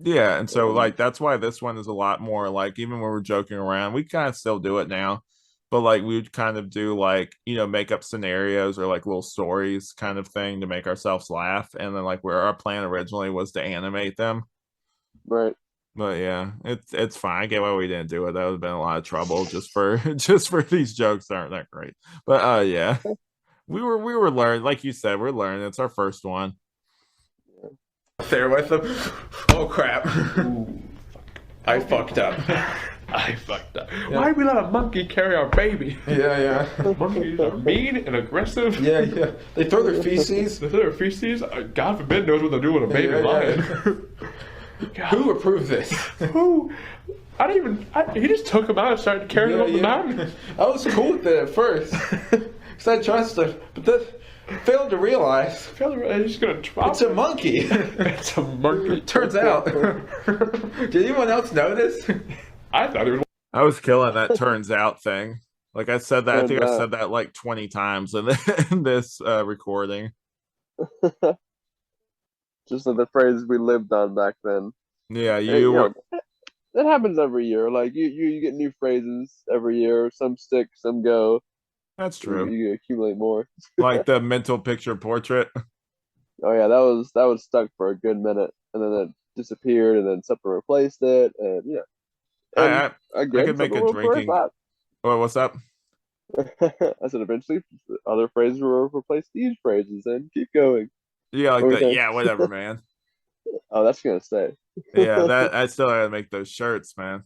yeah, and so like that's why this one is a lot more like, even when we're joking around, we kind of still do it now, but like we would kind of do like, make up scenarios or like little stories kind of thing to make ourselves laugh, and then like where our plan originally was to animate them. Right. But yeah, it's fine. I get why we didn't do it. That would have been a lot of trouble just for just for these jokes that aren't that great. But yeah. We were learning, like you said, we're learning. It's our first one. There with him. Oh crap. Ooh, I fucked up. I fucked up. Why did we let a monkey carry our baby? Yeah. Monkeys are mean and aggressive. Yeah. They throw their feces. They throw their feces. God forbid knows what they'll do with a baby lion. Who approved this? Who? I didn't even. He just took him out and started carrying him up the mountain. I was cool with it at first, because I trusted, but then failed to realize He's just gonna drop. it's a monkey. It's a monkey. Turns out. Did anyone else know this? I thought it was. I was killing that turns out thing. Like I said that, I think I said that like 20 times in this recording. Just like the phrases we lived on back then. Yeah, Hey, you were. That happens every year. Like you get new phrases every year. Some stick, some go. That's true. You accumulate more. Like the mental picture portrait. Oh yeah, that was stuck for a good minute, and then it disappeared, and then something replaced it, and yeah. And I could make a drinking. What's up? I said eventually other phrases will replace these phrases, and keep going. Yeah, like Okay. yeah, whatever, man. Oh, that's gonna stay. Yeah, that I still gotta make those shirts, man.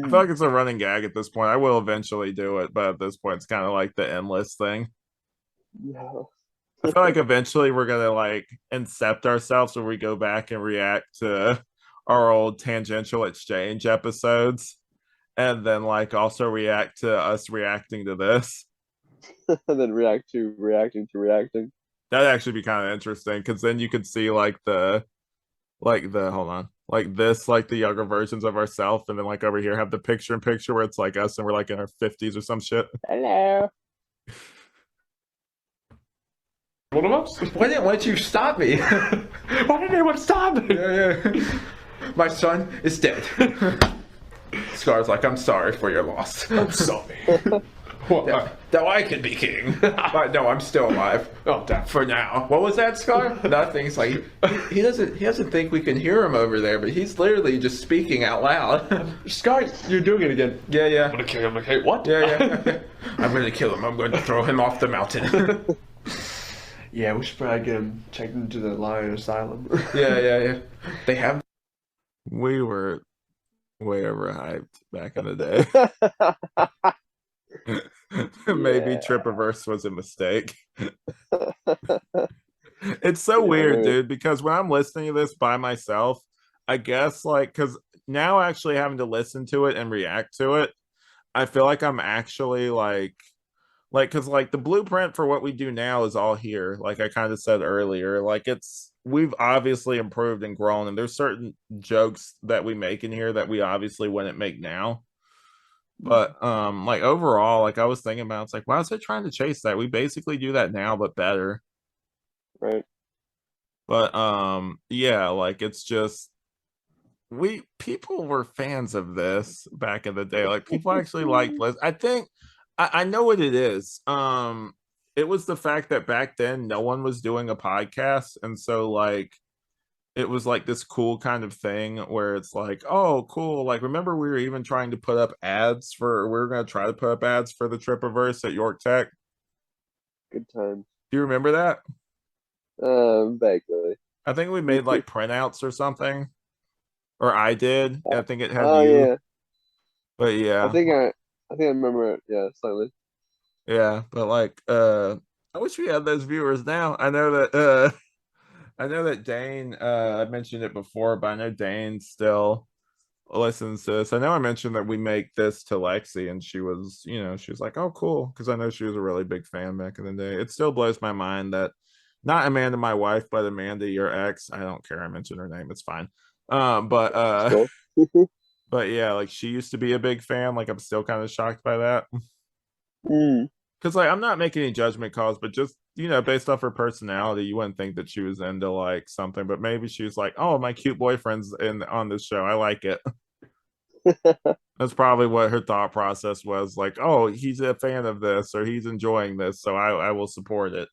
I feel like it's a running gag at this point. I will eventually do it, but at this point, it's kind of like the endless thing. Yeah. I feel like eventually we're gonna like incept ourselves when we go back and react to our old Tangential Exchange episodes, and then like also react to us reacting to this. And then reacting to reacting. That'd actually be kind of interesting because then you could see like the hold on like this like the younger versions of ourselves, and then like over here have the picture in picture where it's like us and we're like in our 50s or some shit. Hello. One of us? Why didn't you stop me? Why did anyone stop me? Yeah. My son is dead. Scar's like, I'm sorry for your loss. I'm sorry. Now I can be king. But no, I'm still alive. Oh, damn. For now. What was that, Scar? Nothing. It's like he doesn't think we can hear him over there, but he's literally just speaking out loud. Scar, you're doing it again. Yeah. I'm gonna kill him. I'm like, hey, what? Yeah. I'm gonna kill him. I'm gonna throw him off the mountain. Yeah, we should probably get him checked into the lion asylum. Yeah. They have. We were way overhyped back in the day. Maybe Trippoverse was a mistake. It's so weird, dude, because when I'm listening to this by myself, I guess like because now actually having to listen to it and react to it, I feel like I'm actually like because like the blueprint for what we do now is all here. Like I kind of said earlier, like we've obviously improved and grown, and there's certain jokes that we make in here that we obviously wouldn't make now. But like overall, like I was thinking about, it's like, why is it trying to chase that? We basically do that now, but better. Right. But yeah, like it's just people were fans of this back in the day. Like people actually liked Liz. I think I know what it is. It was the fact that back then no one was doing a podcast, and so like it was like this cool kind of thing where it's like, oh, cool. Like, remember we were even trying to put up ads we were going to try to put up ads for the Trippoverse at York Tech. Good times. Do you remember that? Vaguely. I think we made like printouts or something, or I did. I think it had Oh you. yeah. But yeah, I think I remember it. Yeah, slightly. yeah. But like, I wish we had those viewers now. I know that Dane, I mentioned it before, but I know Dane still listens to this. I know I mentioned that we make this to Lexi, and she was, she was like, oh, cool. Because I know she was a really big fan back in the day. It still blows my mind that not Amanda, my wife, but Amanda, your ex. I don't care. I mentioned her name. It's fine. But but yeah, like she used to be a big fan. Like I'm still kind of shocked by that. Because like I'm not making any judgment calls, but just based off her personality, you wouldn't think that she was into like something, but maybe she was like, oh, my cute boyfriend's on this show, I like it. That's probably what her thought process was, like, oh, he's a fan of this or he's enjoying this, so I will support it.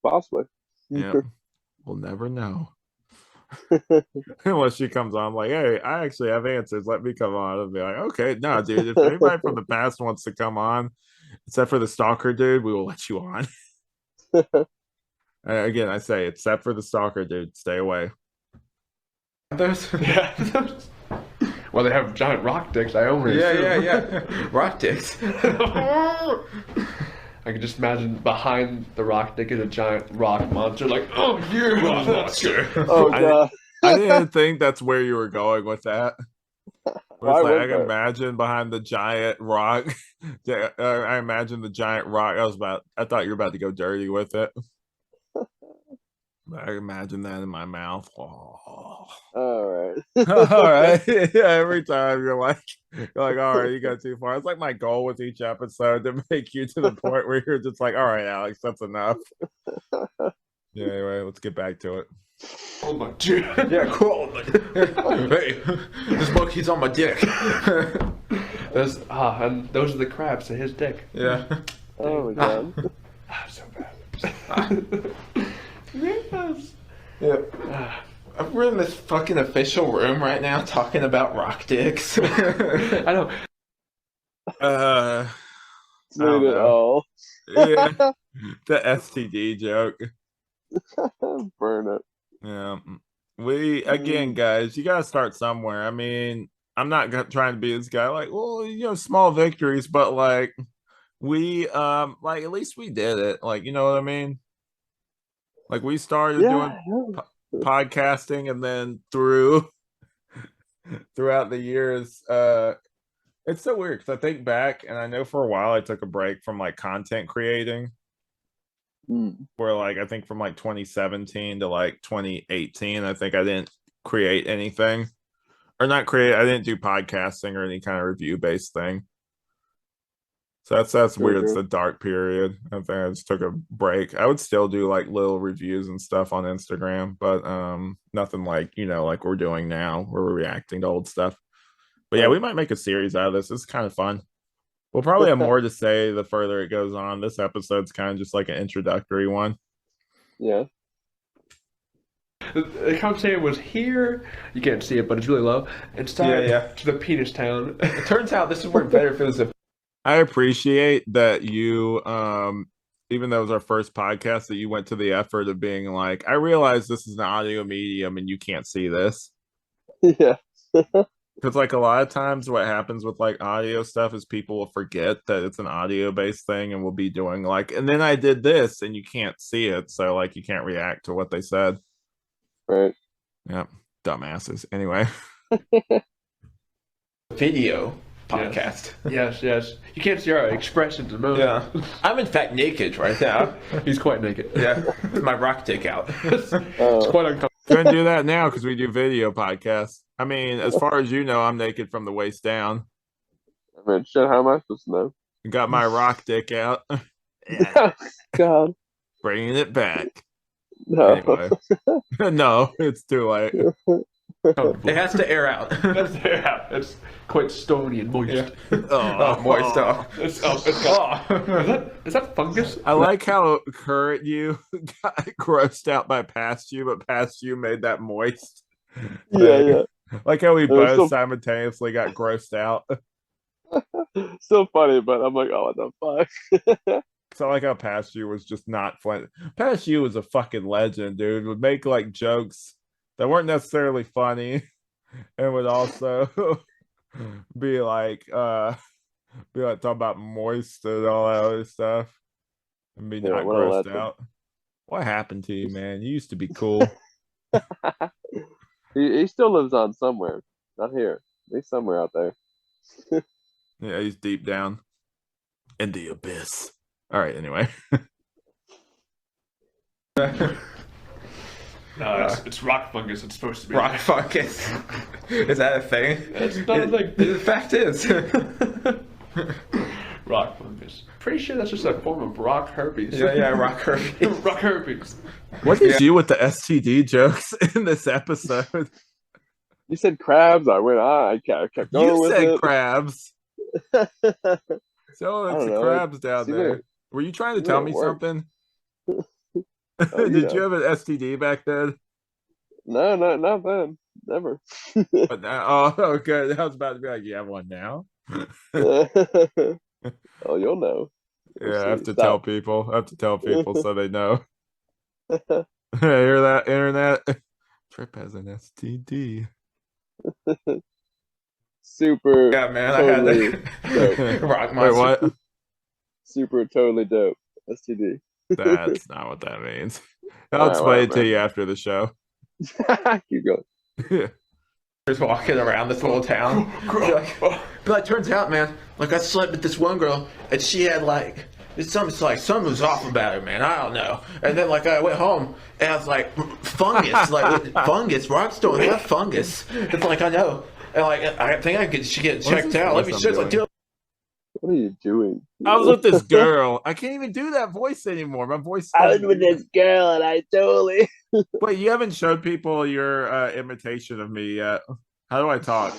Possibly. Yeah, we'll never know. Unless she comes on like, hey, I actually have answers, let me come on, and be like, okay, no, dude, if anybody from the past wants to come on, except for the stalker dude, we will let you on. Again, I say, except for the stalker dude, stay away. Those, Yeah. Well, they have giant rock dicks. I only assume. yeah. Rock dicks. I can just imagine behind the rock dick is a giant rock monster, like, oh, you rock monster. Oh god. I didn't think that's where you were going with that. Why Like, would I can that? imagine behind the giant rock. I imagine the giant rock. I thought you were about to go dirty with it. I imagine that in my mouth. Oh. All right. All right. Yeah, every time you're like, all right, you got too far. It's like my goal with each episode to make you to the point where you're just like, all right, Alex, that's enough. Yeah, anyway, let's get back to it. Oh my god. Yeah, cool. Hey, this monkey's on my dick. And those are the crabs to his dick. Yeah. Oh my god. So bad. Yes. Yeah. We're in this fucking official room right now talking about rock dicks. I know. I Not don't at know. all. Yeah, the STD joke. Burn it. Yeah, again, guys, you gotta start somewhere. I mean, I'm not trying to be this guy like, well, small victories, but like we like at least we did it. Like, you know what I mean? Like we started doing Yeah, yeah. podcasting, and then throughout the years, it's so weird because I think back, and I know for a while I took a break from like content creating, Mm, where like I think from like 2017 to like 2018, I think I didn't create anything, or not create. I didn't do podcasting or any kind of review based thing. So that's true, weird. It's true. the dark period. I think I just took a break. I would still do like little reviews and stuff on Instagram, but nothing like, like we're doing now, where we're reacting to old stuff. But yeah, Right. we might make a series out of this. It's kind of fun. We'll probably have more to say the further it goes on. This episode's kind of just like an introductory one. Yeah. The commentator was here. You can't see it, but it's really low. It's time to the penis town. It turns out this is work better if it was a. I appreciate that you, even though it was our first podcast, that you went to the effort of being like, I realize this is an audio medium and you can't see this. Yeah. Because like a lot of times what happens with like audio stuff is people will forget that it's an audio based thing, and we'll be doing like, and then I did this, and you can't see it, so like you can't react to what they said. Right. Yeah, dumbasses. Anyway. Video podcast. Yes. You can't see our expressions at the moment. Yeah. I'm in fact naked right now. He's quite naked. Yeah. With my rock dick out. It's quite uncomfortable. Couldn't do that now because we do video podcasts. I mean, as far as you know, I'm naked from the waist down. I mean, shit, how am I supposed to know? Got my rock dick out. God. Bringing it back. No. Anyway. No, it's too late. It has to air out. It's quite stony and moist. Yeah. Oh, moist off. Is that fungus? I like how current you got grossed out by past you, but past you made that moist. Yeah. Like how we It was both so- simultaneously got grossed out. Still funny, but I'm like, oh, what the fuck? So like how past you was just not fun. Past you was a fucking legend, dude. Would make like jokes that weren't necessarily funny, and would also be like talking about moist and all that other stuff, and be Yeah, not what a grossed legend. out. What happened to you, man? You used to be cool. He still lives on somewhere. Not here. He's somewhere out there. Yeah, he's deep down in the abyss. All right, anyway. No, it's rock fungus. It's supposed to be Rock fungus. Is that a thing? It's not a thing. The fact is. Rock fungus. Pretty sure that's just a form of rock herpes. Yeah, rock herpes. Rock herpes. What is you with the STD jokes in this episode? You said crabs. I kept going You with said it. crabs. So I it's don't the know. crabs down See what there. it- Were you trying to see tell what me it works. something? Oh, Did know. you have an STD back then? No, not then. Never. But now, oh, okay. I was about to be like, you have one now. Oh, you'll know. Yeah, I have to Stop. tell people. I have to tell people so they know. Hear that, internet? Tripp has an STD. Super. Yeah, man. Totally I had dope. rock Wait, monster. what? Super totally dope. STD. That's not what that means. I'll Alright, explain it to whatever. you after the show. Keep going. Just walking around this little town. But it turns out, man, like I slept with this one girl, and she had like something was off about her, man. I don't know. And then like I went home, and I was like, fungus, like fungus. Rocks don't have fungus. It's like I know, and like I think should get checked this out. Let voice me I'm check. Like, doing? dude, What are you doing? I was with this girl. I can't even do that voice anymore. My voice. I was with this girl and I totally. Wait, you haven't showed people your imitation of me yet. How do I talk?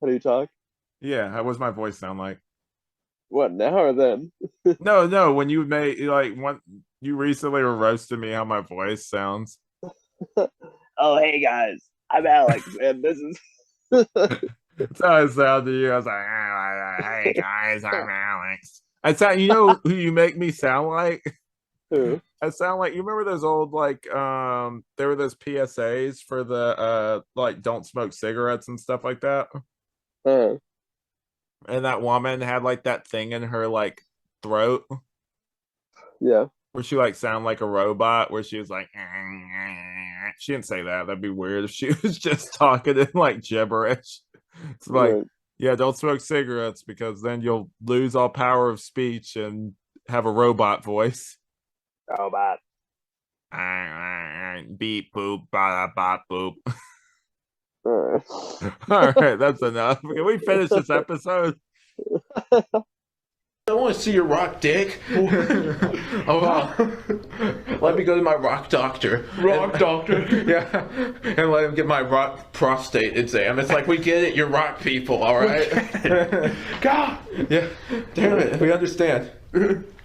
How do you talk? Yeah, how does my voice sound like? What, now or then? No. When you made like you recently were roasting me how my voice sounds. Oh, hey guys, I'm Alex, and this is. That's how I sound to you. I was like, hey guys, I'm Alex. I sound. You know who you make me sound like? Who? I sound like, you remember those old like there were those PSAs for the like don't smoke cigarettes and stuff like that. Uh, and that woman had like that thing in her like throat Yeah. where she like sounded like a robot, where she was like, she didn't say that. That'd be weird if she was just talking in like gibberish. It's like, Right. yeah, don't smoke cigarettes because then you'll lose all power of speech and have a robot voice. Robot. Beep boop, ba bop boop. All right. All right, that's enough. Can we finish this episode? I want to see your rock dick. Oh, wow. Let me go to my rock doctor. Rock doctor. Yeah, and let him get my rock prostate exam. It's like, we get it, you're rock people, all right? God. Yeah, damn it, we understand.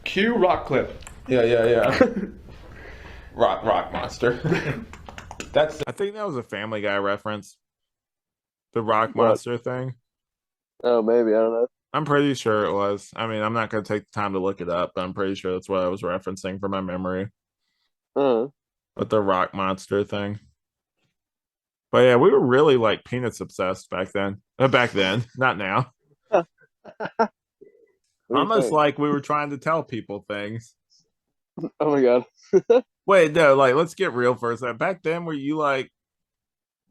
Cue rock clip. Yeah. Rock monster. That's I think that was a Family Guy reference. The rock What? monster thing. Oh, maybe, I don't know. I'm pretty sure it was. I mean, I'm not going to take the time to look it up, but I'm pretty sure that's what I was referencing from my memory. Uh, With the rock monster thing. But yeah, we were really like peanuts obsessed back then. Back then, not now. what do you Almost think? like we were trying to tell people things. Oh my god. Wait, no, like let's get real for a second. Back then, were you like,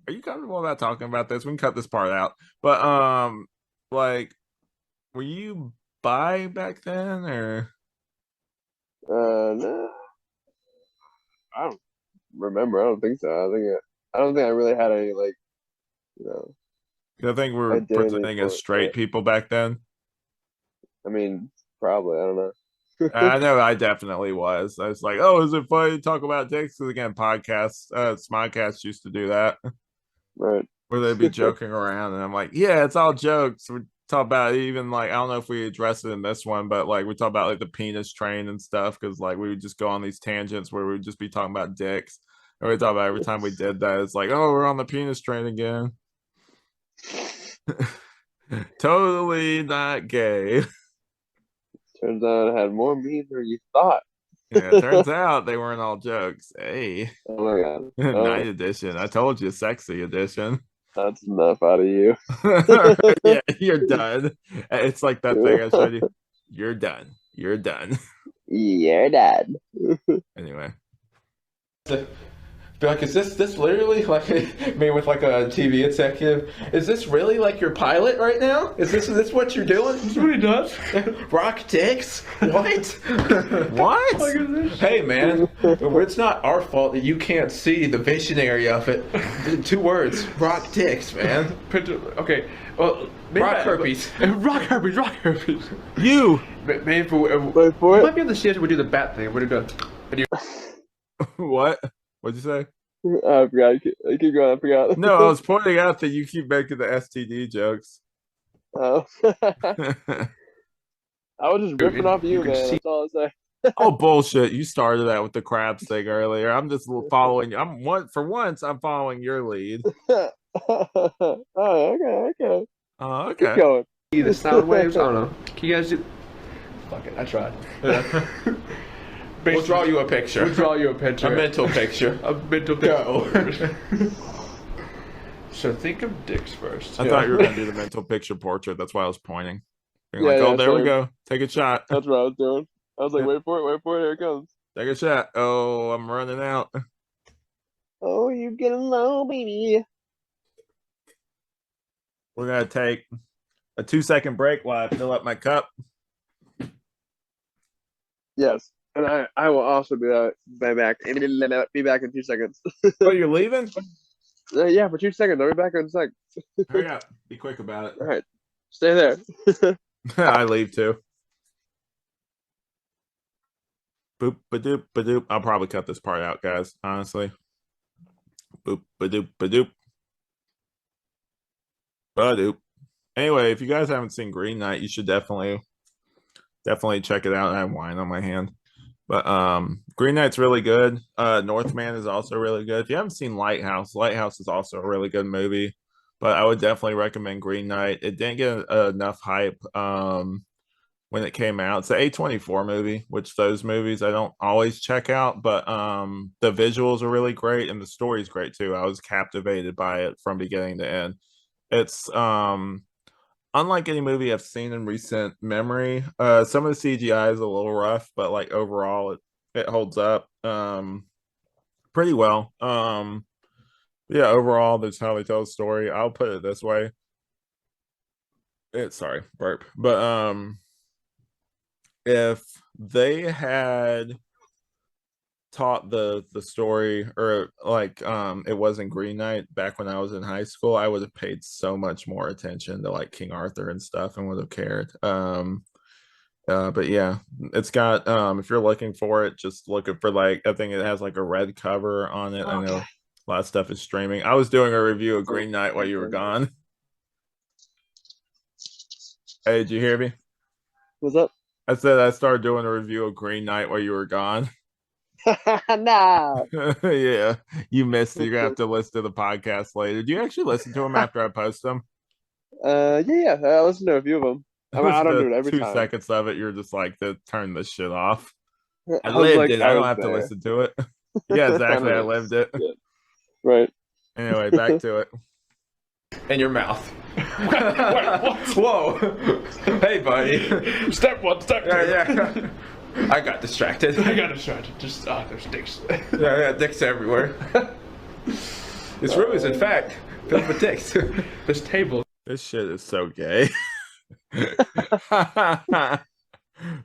are you comfortable about talking about this? We can cut this part out. But like, were you bi back then or? No, I don't remember. I don't think so. I don't think I really had any like, you know, I think we were identity presenting for as it. straight people back then. I mean, probably. I don't know. I know I definitely was. I was like, oh, is it funny to talk about dicks? Because again, podcasts, Smodcasts used to do that Right. where they'd be joking around, and I'm like, yeah, it's all jokes. We talk about even like I don't know if we addressed it in this one, but like we talk about like the penis train and stuff because like we would just go on these tangents where we would just be talking about dicks. And we talk about every time we did that, it's like, oh, we're on the penis train again. Totally not gay. Turns out it had more meaning than you thought. Yeah, it turns out they weren't all jokes. Hey, Oh my god. night Oh, edition. I told you, sexy edition. that's enough out of you. Yeah, you're done. It's like that thing I showed you. You're done. You're done. You're dead. Anyway, be like, is this literally like me with like a TV executive? Is this really like your pilot right now? Is this what you're doing? That's what he does. Rock dicks? What? what? Hey man, it's not our fault that you can't see the visionary of it. 2 words, rock dicks, man. Okay. Well, Rock herpes. Rock herpes. Rock herpes. You. Maybe if we Wait for might it. be on the theater. We do the bat thing. We're done. What? What'd you say? I forgot. I keep going. I forgot. No, I was pointing out that you keep making the STD jokes. Oh. I was just ripping off you you, can man. see- That's all I say. Oh bullshit! You started that with the crabs thing earlier. I'm just following. For once. I'm following your lead. Oh, okay. Oh, Keep okay. going. The sound waves. I don't know. Can you guys do? Fuck it. I tried. We'll draw you a picture. We'll draw you a picture. A mental picture. A mental Go. picture. So think of dicks first. I thought you were gonna do the mental picture portrait. That's why I was pointing. You're Yeah, like, oh, yeah, there we same. go. Take a shot. That's what I was doing. I was like, Yeah. wait for it, here it comes. Take a shot. Oh, I'm running out. Oh, you getting low, baby. We're gonna take a 2-second break while I fill up my cup. Yes. And I will also be back. Be back in 2 seconds. Oh, you're leaving? Yeah, for 2 seconds. I'll be back in a sec. Hurry up. Be quick about it. All right. Stay there. I leave too. Boop ba doop ba doop. I'll probably cut this part out, guys. Honestly. Boop ba doop ba doop. Ba doop. Anyway, if you guys haven't seen Green Knight, you should definitely check it out. I have wine on my hand. But Green Knight's really good. Northman is also really good. If you haven't seen Lighthouse is also a really good movie. But I would definitely recommend Green Knight. It didn't get enough hype when it came out. It's an A24 movie, which those movies I don't always check out, but the visuals are really great and the story's great too. I was captivated by it from beginning to end. It's unlike any movie I've seen in recent memory, some of the CGI is a little rough, but like overall it holds up pretty well. Yeah, overall that's how they tell the story. I'll put it this way. Sorry, burp. But if they had taught the story, or like it was in Green Knight back when I was in high school, I would have paid so much more attention to like King Arthur and stuff and would have cared. But yeah, it's got if you're looking for it, just looking for like, I think it has like a red cover on it. I know a lot of stuff is streaming. I was doing a review of Green Knight while you were gone. Hey, did you hear me? What's up? I said I started doing a review of Green Knight while you were gone. Nah. Yeah, you missed it. You're gonna have to listen to the podcast later. Do you actually listen to them after I post them? Yeah. I listened to a few of them. I mean, I Listen don't to do it every 2 seconds time. of it. You're just like, to turn this shit off. I I was lived like, it. I I don't was have to there. listen to it. Yeah, exactly. I lived it. Yeah. Right. Anyway, back to it. In your mouth. Wait, what? Whoa. Hey, buddy. Step one, step two. Yeah. I got distracted. I got distracted. Just, there's dicks. Yeah, dicks everywhere. This room is, in fact, filled with dicks. This table. This shit is so gay.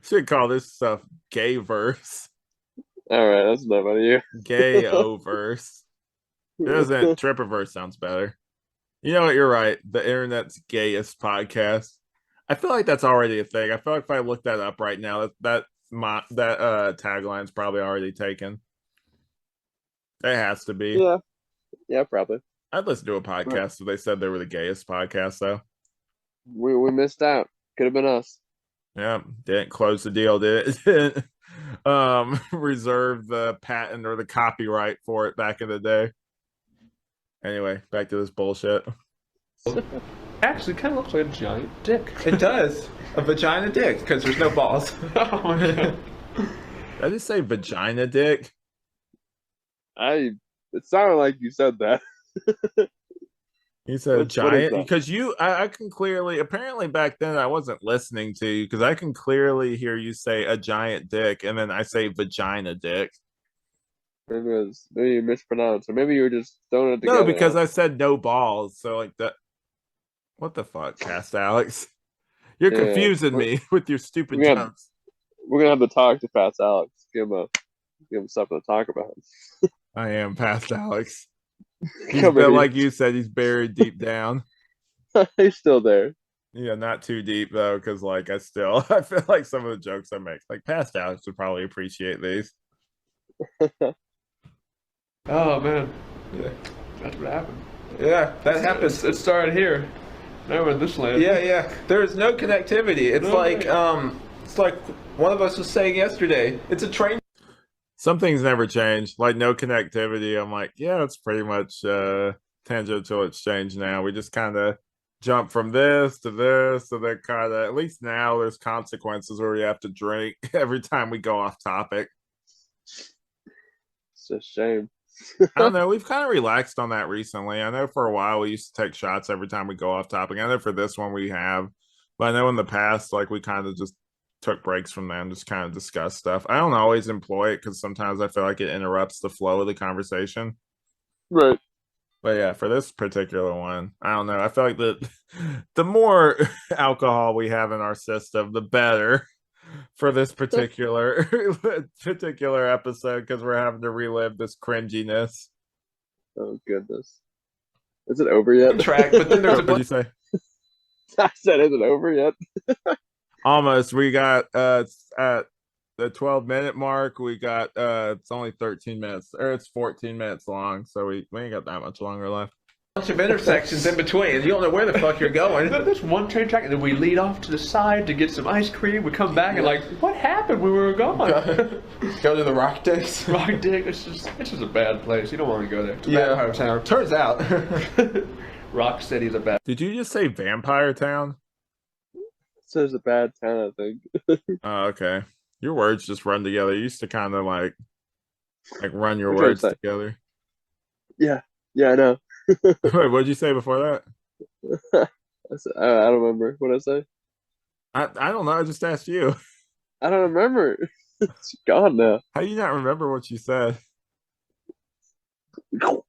Should call this stuff gay verse. All right, that's enough out of you. Gay-o-verse. Doesn't Trippoverse sounds better? You know what? You're right. The internet's gayest podcast. I feel like that's already a thing. I feel like if I look that up right now, that tagline's probably already taken. It has to be. Yeah, probably. I'd listen to a podcast if they said they were the gayest podcast, though. We missed out. Could have been us. Yeah, didn't close the deal, did it? Didn't reserve the patent or the copyright for it back in the day. Anyway, back to this bullshit. Actually, kind of looks like a giant dick. It does. A vagina dick, because there's no balls. Oh my god. Did I just say vagina dick? It sounded like you said that. You said What giant is that? because I can clearly, apparently back then I wasn't listening to you because I can clearly hear you say a giant dick and then I say vagina dick. Maybe you mispronounced, or maybe you were just throwing it No, together. because I said no balls. So like that. What the fuck, Cast Alex? You're Yeah, confusing me with your stupid we're gonna- jokes. we're gonna have to talk to Fast Alex. Give him something to talk about. I am past Alex. He's Come been, here. like you said, he's buried deep down. He's still there. Yeah, not too deep though, because like I feel like some of the jokes I make, like past Alex would probably appreciate these. Oh man. Yeah. That's what happened. Yeah, that happens. It started here. Now we're in this land. Yeah. There's no connectivity. It's No like way. it's like one of us was saying yesterday. It's a train. Some things never change, like no connectivity. I'm like, yeah, it's pretty much tangential exchange now. We just kind of jump from this to this, so that kind of, at least now there's consequences where we have to drink every time we go off topic. It's a shame. I don't know. We've kind of relaxed on that recently. I know for a while we used to take shots every time we go off topic. I know for this one we have, but I know in the past, like we kind of just took breaks from them, just kind of discuss stuff. I don't always employ it because sometimes I feel like it interrupts the flow of the conversation. Right. But yeah, for this particular one, I don't know. I feel like the more alcohol we have in our system, the better for this particular episode, because we're having to relive this cringiness. Oh goodness. Is it over yet? Track, but then there's a What'd you say? I said, is it over yet? Almost. We got it's at the 12-minute mark. We got it's only 13 minutes, or it's 14 minutes long, so we ain't got that much longer left. bunch of intersections in between. You don't know where the fuck you're going. There's one train track, and then we lead off to the side to get some ice cream. We come back and like, what happened when we were gone? Go to the Rock Dicks. Rock Dick, it's just a bad place. You don't want to go there. It's a Yeah. bad part of town. Turns out. Rock City's a bad. Did you just say Vampire Town? So it's a bad town, I think. Oh, okay. Your words just run together. You used to kind of like run your What are you words trying to say? together. Yeah, I know. Wait, what'd you say before that? I don't remember what I say. I don't know. I just asked you. I don't remember. It's gone now. How do you not remember what you said?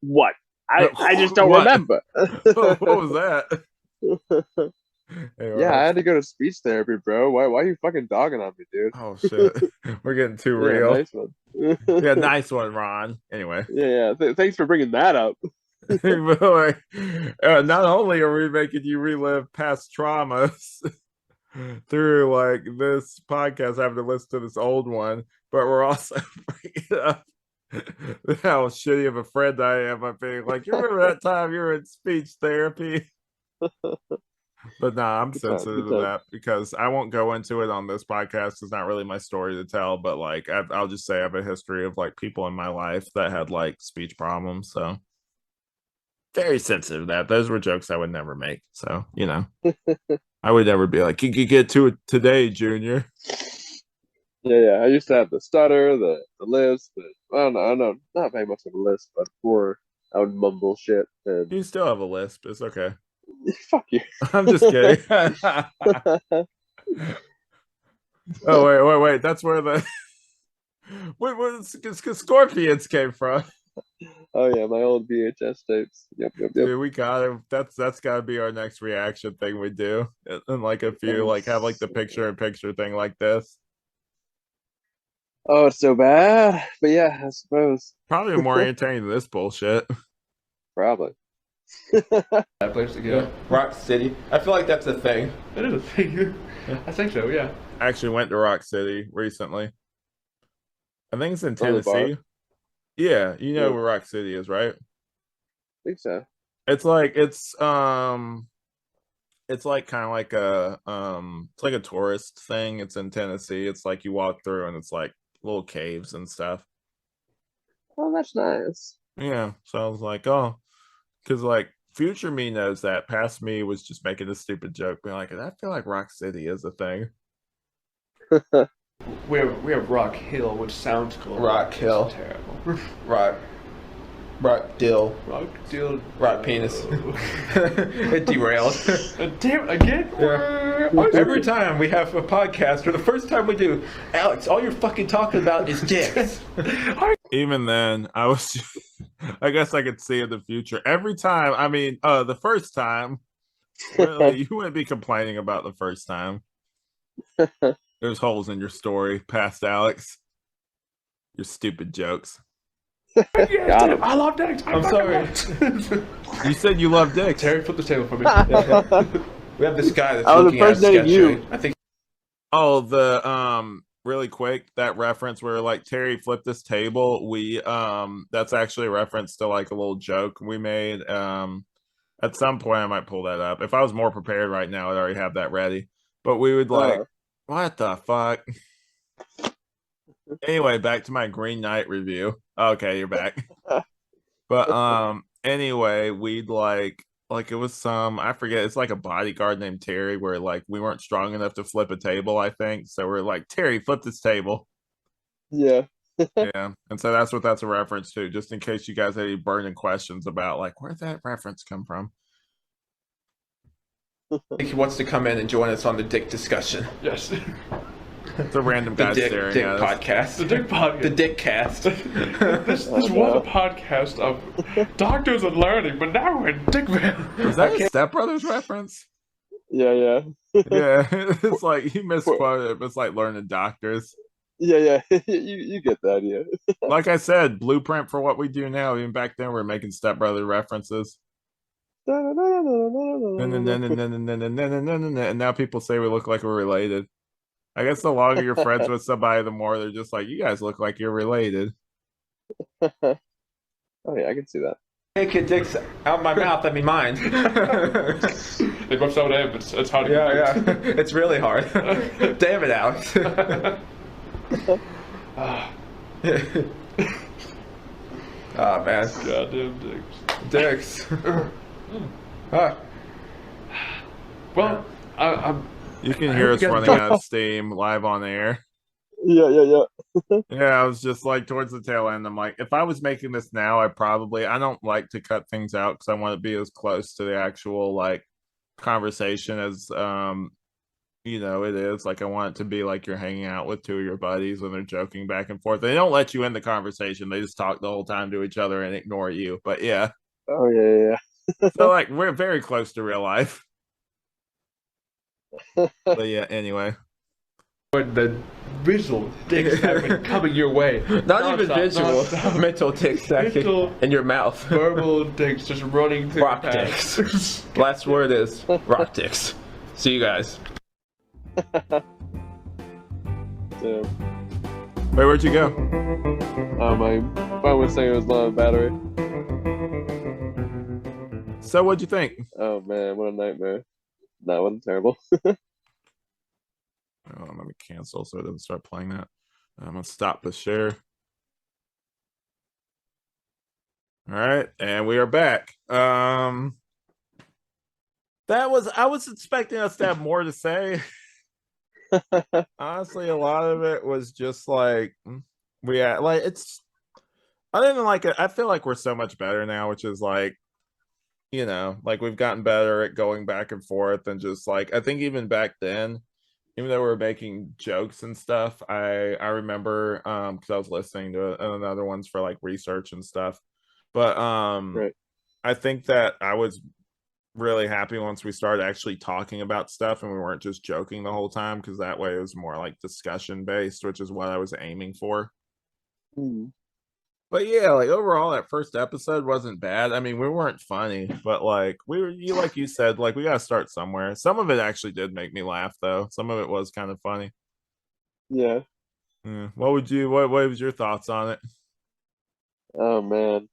What? I just don't What? remember. What was that? Yeah, I Anyways. had to go to speech therapy, bro. Why are you fucking dogging on me, dude? Oh shit. We're getting too Yeah, real. nice one. Yeah, nice one, Ron. Anyway. Yeah. Thanks for bringing that up. But like, not only are we making you relive past traumas through like this podcast, having to listen to this old one, but we're also bringing up how shitty of a friend I am. I'm being like, you remember that time you were in speech therapy? But nah, I'm Good time. sensitive Good to time. that because I won't go into it on this podcast. It's not really my story to tell, but like I'll just say I have a history of like people in my life that had like speech problems. So very sensitive to that. Those were jokes I would never make. So, I would never be like, you could get to it today, Junior. Yeah. I used to have the stutter, the lisp, but I don't know, not very much of a lisp, but before I would mumble shit and You still have a lisp. It's okay. fuck you. I'm just kidding. Oh, wait. That's where the where scorpions came from. Oh yeah, my old VHS tapes. Yep. Dude, we got it. That's gotta be our next reaction thing we do. And like a few, like have like the picture in picture thing like this. Oh, it's so bad. But yeah, I suppose. Probably more entertaining than this bullshit. Probably. That place to go. Yeah. Rock City. I feel like that's a thing. That is a thing. I think so. Yeah. I actually went to Rock City recently. I think it's in Oh, the bar? Tennessee. Yeah, you know Yeah. where Rock City is, right? I think so. It's like kind of like it's like a tourist thing. It's in Tennessee. It's like you walk through and it's like little caves and stuff. Oh, that's nice. Yeah. So I was like, oh, because like future me knows that. Past me was just making a stupid joke, being like, I feel like Rock City is a thing. We have Rock Hill, which sounds cool. Rock Hill. It's terrible. Rock Dill. Rock Hill. Rock penis. It derailed. Damn it, again? Every time we have a podcast, or the first time we do, Alex, all you're fucking talking about is dicks. Even then, I was I guess I could see in the future. Every time, I mean, the first time, really, you wouldn't be complaining about the first time. There's holes in your story, past Alex. Your stupid jokes. Yeah, Got him. I love dicks. I'm sorry. You said you love dicks. Terry, flip the table for me. We have this guy that's I was looking at us impersonating you. sketchily. I think Oh, the really quick, that reference where like Terry flipped this table, we that's actually a reference to like a little joke we made. At some point I might pull that up. If I was more prepared right now, I'd already have that ready. But we would like, what the fuck? Anyway, back to my Green Knight review. Okay, you're back. But anyway, we'd like it was I forget, it's like a bodyguard named Terry where like we weren't strong enough to flip a table, I think. So we're like, Terry, flip this table. Yeah. Yeah. And so that's a reference to, just in case you guys had any burning questions about like where'd that reference come from. he wants to come in and join us on the dick discussion. Yes. It's a random The guy dick staring dick at us. podcast. The dick podcast. The dick cast. This was a podcast of doctors and learning, but now we're in Dickville. Is that a Step Brothers reference? Yeah. Yeah. It's like you misquoted it. It's like learning doctors. Yeah. You get the idea. Like I said, blueprint for what we do now. Even back then, we are making Step Brother references. And now people say we look like we're related. I guess the longer you're friends with somebody, the more they're just like, you guys look like you're related. Oh yeah, I can see that. Take your dicks out my mouth, I mean mine. They both so damn, it's hard to Yeah. It's really hard. Damn it, Alex. Oh man. Goddamn dicks. Dicks. Ah. Well, I'm. You can hear us running out of steam live on air. Yeah. Yeah, I was just like towards the tail end. I'm like, if I was making this now, I don't like to cut things out because I want to be as close to the actual like conversation as it is. Like I want it to be like you're hanging out with two of your buddies and they're joking back and forth. They don't let you in the conversation. They just talk the whole time to each other and ignore you. But yeah. Oh yeah, So like we're very close to real life. yeah. But yeah, anyway. But the visual dicks have been coming your way. Not even Non-stop, visual. non-stop. Mental dicks Mental- in your mouth. Verbal dicks just running through Rock your past. dicks. Last word is rock dicks. See you guys. So, Wait, where'd you go? my phone was saying it was low on battery. So what'd you think? Oh man, what a nightmare. That wasn't terrible. Oh, I'm gonna cancel so it doesn't start playing that. I'm gonna stop the share. All right, and we are back. I was expecting us to have more to say. Honestly, a lot of it was just like it's other than like I feel like we're so much better now, which is like like we've gotten better at going back and forth and just like I think even back then, even though we were making jokes and stuff, I remember because I was listening to another ones for like research and stuff. But Right. I think that I was really happy once we started actually talking about stuff and we weren't just joking the whole time, because that way it was more like discussion based, which is what I was aiming for. Hmm. But yeah, like overall that first episode wasn't bad. I mean, we weren't funny, but like like you said, like we gotta start somewhere. Some of it actually did make me laugh though. Some of it was kind of funny. Yeah. Yeah. What was your thoughts on it? Oh man.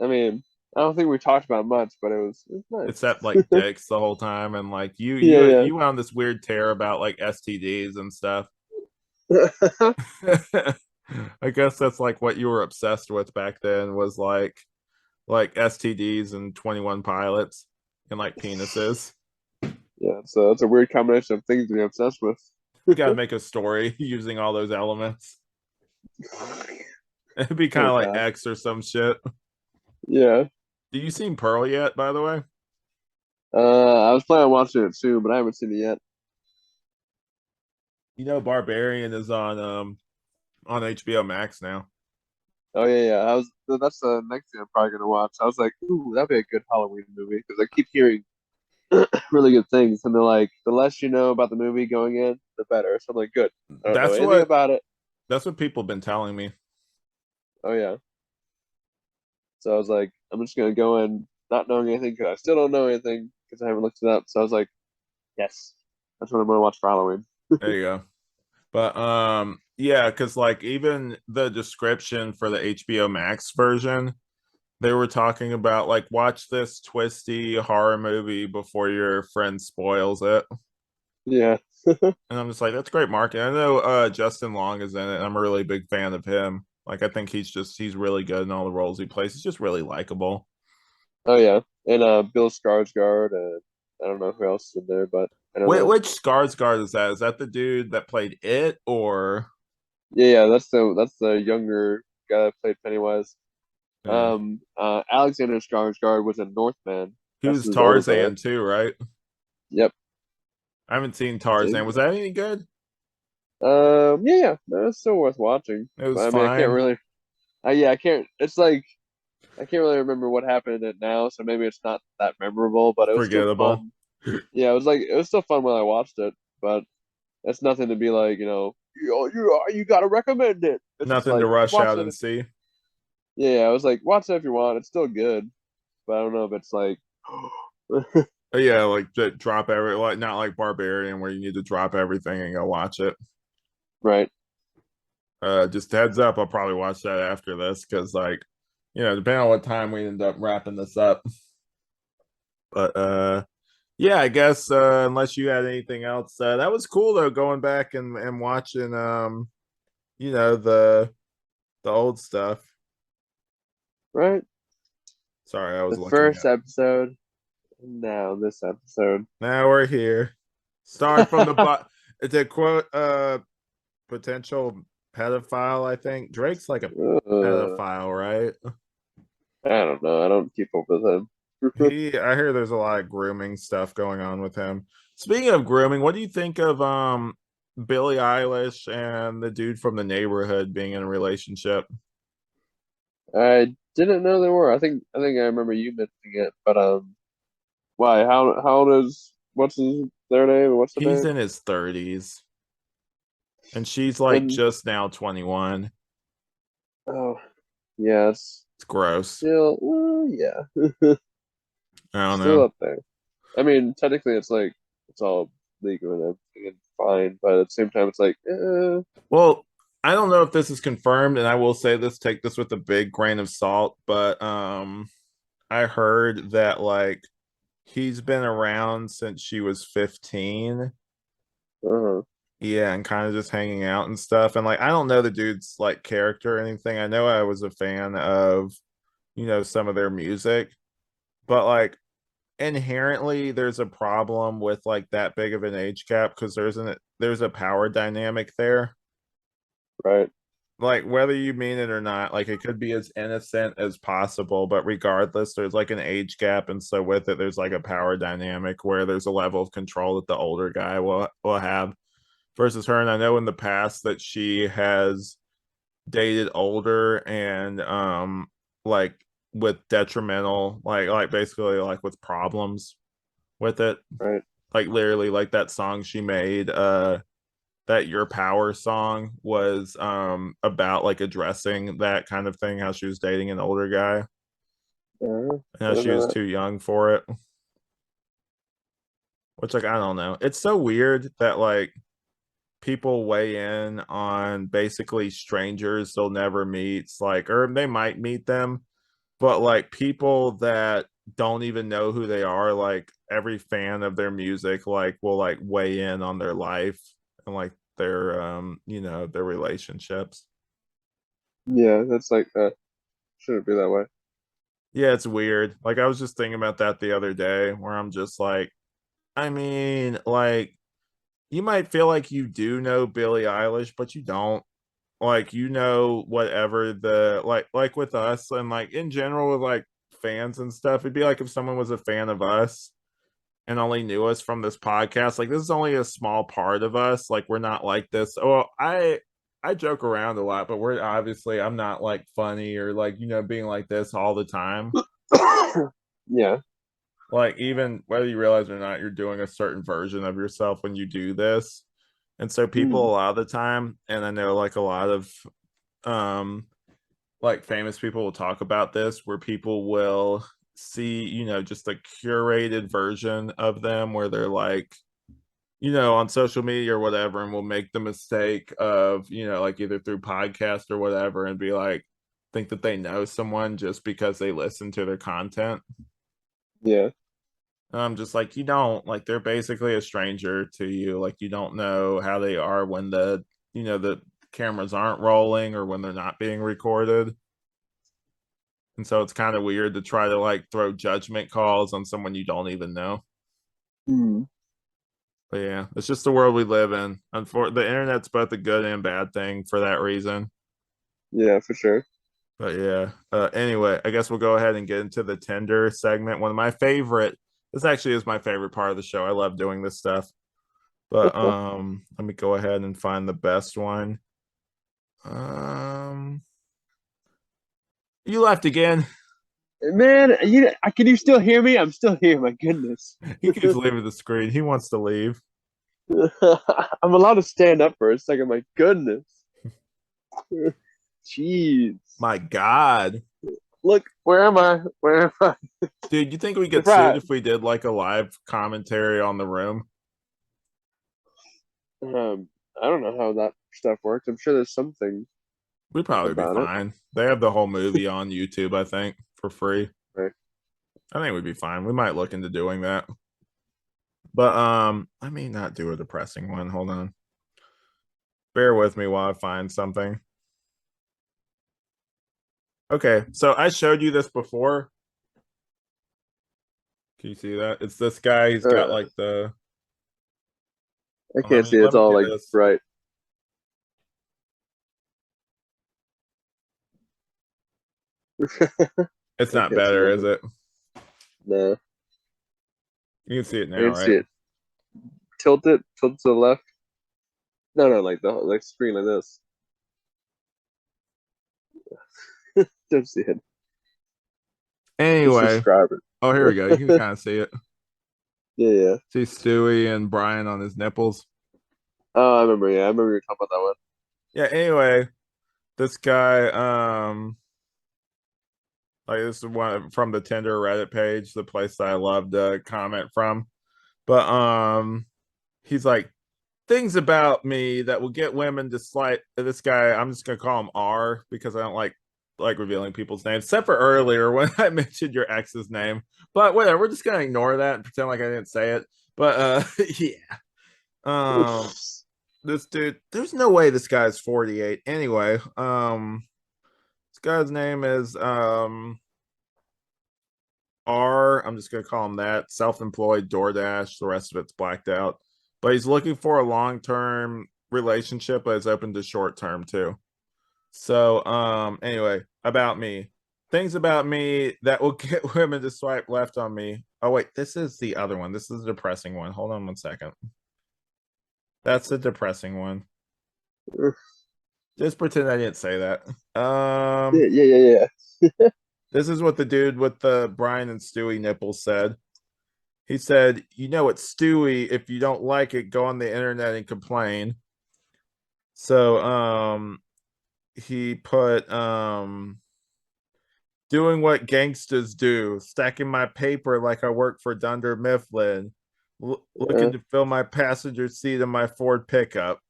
I mean, I don't think we talked about much, but it was Except nice. like dicks the whole time, and like you Yeah, you yeah. you went on this weird tear about like STDs and stuff. I guess that's like what you were obsessed with back then was like STDs and 21 pilots and like penises. Yeah, so it's a weird combination of things to be obsessed with. You gotta make a story using all those elements. It'd be kind Oh of like god. X or some shit. Yeah. Do you seen Pearl yet, by the way? I was planning on watching it soon, but I haven't seen it yet. Barbarian is on HBO Max now. Oh yeah, yeah. That's the next thing I'm probably gonna watch. I was like, ooh, that'd be a good Halloween movie because I keep hearing really good things, and they're like, the less you know about the movie going in, the better. So I'm like, good. I don't know That's anything what about it. that's what people have been telling me. Oh yeah. So I was like, I'm just gonna go in not knowing anything because I still don't know anything because I haven't looked it up. So I was like, yes, that's what I'm gonna watch for Halloween. There you go. But yeah, because like even the description for the HBO Max version, they were talking about like watch this twisty horror movie before your friend spoils it. Yeah. And I'm just like, that's great marketing. I know Justin Long is in it. I'm a really big fan of him. Like I think he's really good in all the roles he plays. He's just really likable. Oh yeah. And Bill Skarsgård and I don't know who else is in there, but I know them. Which Skarsgård is that? Is that the dude that played it, or Yeah, yeah, that's the younger guy that played Pennywise. yeah. Alexander Skarsgård was in Northman. He That's was his older brother. Tarzan too, right? Yep. I haven't seen See? Tarzan. Was that any good? Yeah, yeah, no, it's still worth watching. It But was I mean, I can't fine. really. Yeah, I can't. It's like I can't really remember what happened in it now, so maybe it's not that memorable. But it was still Forgettable. fun. Yeah, it was still fun when I watched it. But it's nothing to be like, you gotta recommend it. It's just Nothing to like rush watch out it. and see. Yeah, I was like, watch it if you want. It's still good, but I don't know if it's like. Yeah, like drop like not like Barbarian where you need to drop everything and go watch it. Right. Just heads up, I'll probably watch that after this because like, depending on what time we end up wrapping this up. But yeah, I guess unless you had anything else, that was cool though, going back and watching the old stuff. Right. Sorry, I was The looking first at. episode. Now this episode. Now we're here. Starting from the bot to quote potential pedophile, I think. Drake's like a Uh, pedophile, right? I don't know. I don't keep up with him. I hear there's a lot of grooming stuff going on with him. Speaking of grooming, what do you think of Billie Eilish and the dude from the neighborhood being in a relationship? I didn't know there were. I think I remember you mentioning it, but why? How old is what's their name? What's the He's name? in his 30s and she's like And just now 21. oh yeah, it's It's gross. still yeah, I don't still know. up there. I mean, technically, it's like it's all legal and everything and fine, but at the same time, it's like, Well, I don't know if this is confirmed, and I will say this, take this with a big grain of salt, but I heard that like he's been around since she was 15. uh, Yeah, and kind of just hanging out and stuff. And like I don't know the dude's like character or anything. I know I was a fan of, some of their music, but like inherently there's a problem with like that big of an age gap because there's a power dynamic there. right, Like whether you mean it or not, like it could be as innocent as possible, but regardless, there's like an age gap, and so with it, there's like a power dynamic where there's a level of control that the older guy will have versus her. And I know in the past that she has dated older and like with detrimental like basically like with problems with it. right, Like literally like that song she made that Your Power song was about like addressing that kind of thing, how she was dating an older guy and I how don't she was know that. too young for it. Which like I don't know. It's so weird that like people weigh in on basically strangers they'll never meet, like, or they might meet them, but like people that don't even know who they are, like every fan of their music, like will like weigh in on their life and like their their relationships. Yeah, that's like shouldn't be that way. Yeah, it's weird. Like I was just thinking about that the other day where I'm just like, I mean, like you might feel like you do know Billie Eilish, but you don't. Like whatever the like with us and like in general with like fans and stuff, it'd be like if someone was a fan of us and only knew us from this podcast. Like this is only a small part of us. Like we're not like this. Well, I joke around a lot, but we're obviously I'm not like funny or like being like this all the time. Yeah. Like even whether you realize it or not, you're doing a certain version of yourself when you do this. And so people Mm, a lot of the time, and I know like a lot of um like famous people will talk about this where people will see, just a curated version of them where they're like, on social media or whatever, and will make the mistake of, like either through podcast or whatever, and be like, think that they know someone just because they listen to their content. yeah. And I'm just like, you don't, like, they're basically a stranger to you. Like, you don't know how they are when the cameras aren't rolling or when they're not being recorded. And so it's kind of weird to try to like throw judgment calls on someone you don't even know. Mm, But yeah, it's just the world we live in. The internet's both a good and bad thing for that reason. yeah, for sure. But yeah. Anyway, I guess we'll go ahead and get into the Tinder segment. One of my favorite. This actually is my favorite part of the show. I love doing this stuff. But Okay. let me go ahead and find the best one. Um, you left again. Man, can you still hear me? I'm still here. My goodness. He keeps leaving the screen. He wants to leave. I'm allowed to stand up for a second. My goodness. Jeez. My God. Look, where am I? Where am I? Dude, you think we get sued Surprise. if we did like a live commentary on the room? I don't know how that stuff works. I'm sure there's something We'd probably be about it. fine. They have the whole movie on YouTube, I think, for free. Right. I think we'd be fine. We might look into doing that. But I may not do a depressing one. Hold on. Bear with me while I find something. Okay, so I showed you this before. Can you see that? It's this guy. He's got Uh, like the I let can't me see. let It's me all do like this. bright. It's I not can't see better, is nothing. it? No, You can see it I now, can see right? it. Tilt to the left. No, no, like the like screen like this. Don't see it. Just Anyway, describe oh, here we go. You can it. kind of see it. Yeah, yeah. See Stewie and Brian on his nipples. Oh, I remember. Yeah, I remember you were talking about that one. Yeah. Anyway, this guy, like this is one from the Tinder Reddit page, the place that I love to comment from. But he's like things about me that will get women to slight this guy. I'm just gonna call him R because I don't like revealing people's names, except for earlier when I mentioned your ex's name. But whatever, we're just gonna ignore that and pretend like I didn't say it. But yeah. Um Oof. this dude, there's no way this guy's 48. Anyway, this guy's name is R. I'm just gonna call him that. Self-employed, DoorDash. The rest of it's blacked out. But he's looking for a long-term relationship, but is open to short-term too. So, anyway, about me. Things about me that will get women to swipe left on me. Oh wait, this is the other one. This is the depressing one. Hold on one second. That's the depressing one. Just pretend I didn't say that. Yeah, yeah, yeah, yeah. This is what the dude with the Brian and Stewie nipples said. He said, "You know it's Stewie. If you don't like it, go on the internet and complain." So, he put, doing what gangsters do, stacking my paper like I work for Dunder Mifflin, looking Uh, to fill my passenger seat in my Ford pickup.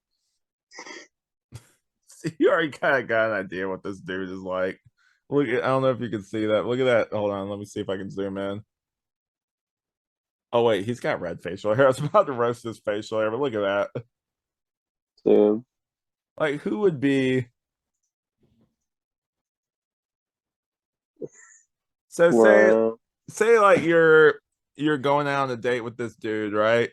See, you already kind of got an idea what this dude is like. Look, I don't know if you can see that. Look at that. Hold on, let me see if I can zoom in. Oh wait, he's got red facial hair. I was about to roast his facial hair, but look at that. so, Like, who would be so wow. say like you're going out on a date with this dude, right?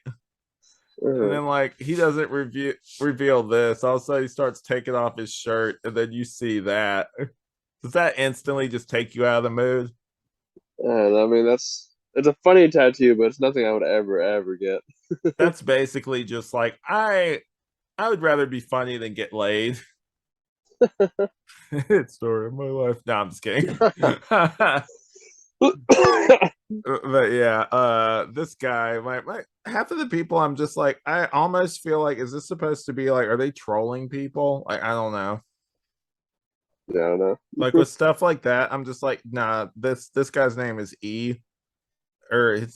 And Uh, then like he doesn't reveal this. All of a sudden he starts taking off his shirt, and then you see that. Does that instantly just take you out of the mood? and I mean that's it's a funny tattoo, but it's nothing I would ever get. That's basically just like I would rather be funny than get laid. It's story of my life. No, I'm just kidding. But yeah, this guy, my half of the people, I'm just like, I almost feel like, is this supposed to be like, are they trolling people? Like, I don't know. Yeah, I don't Like with stuff like that, I'm just like, nah. This guy's name is E, or it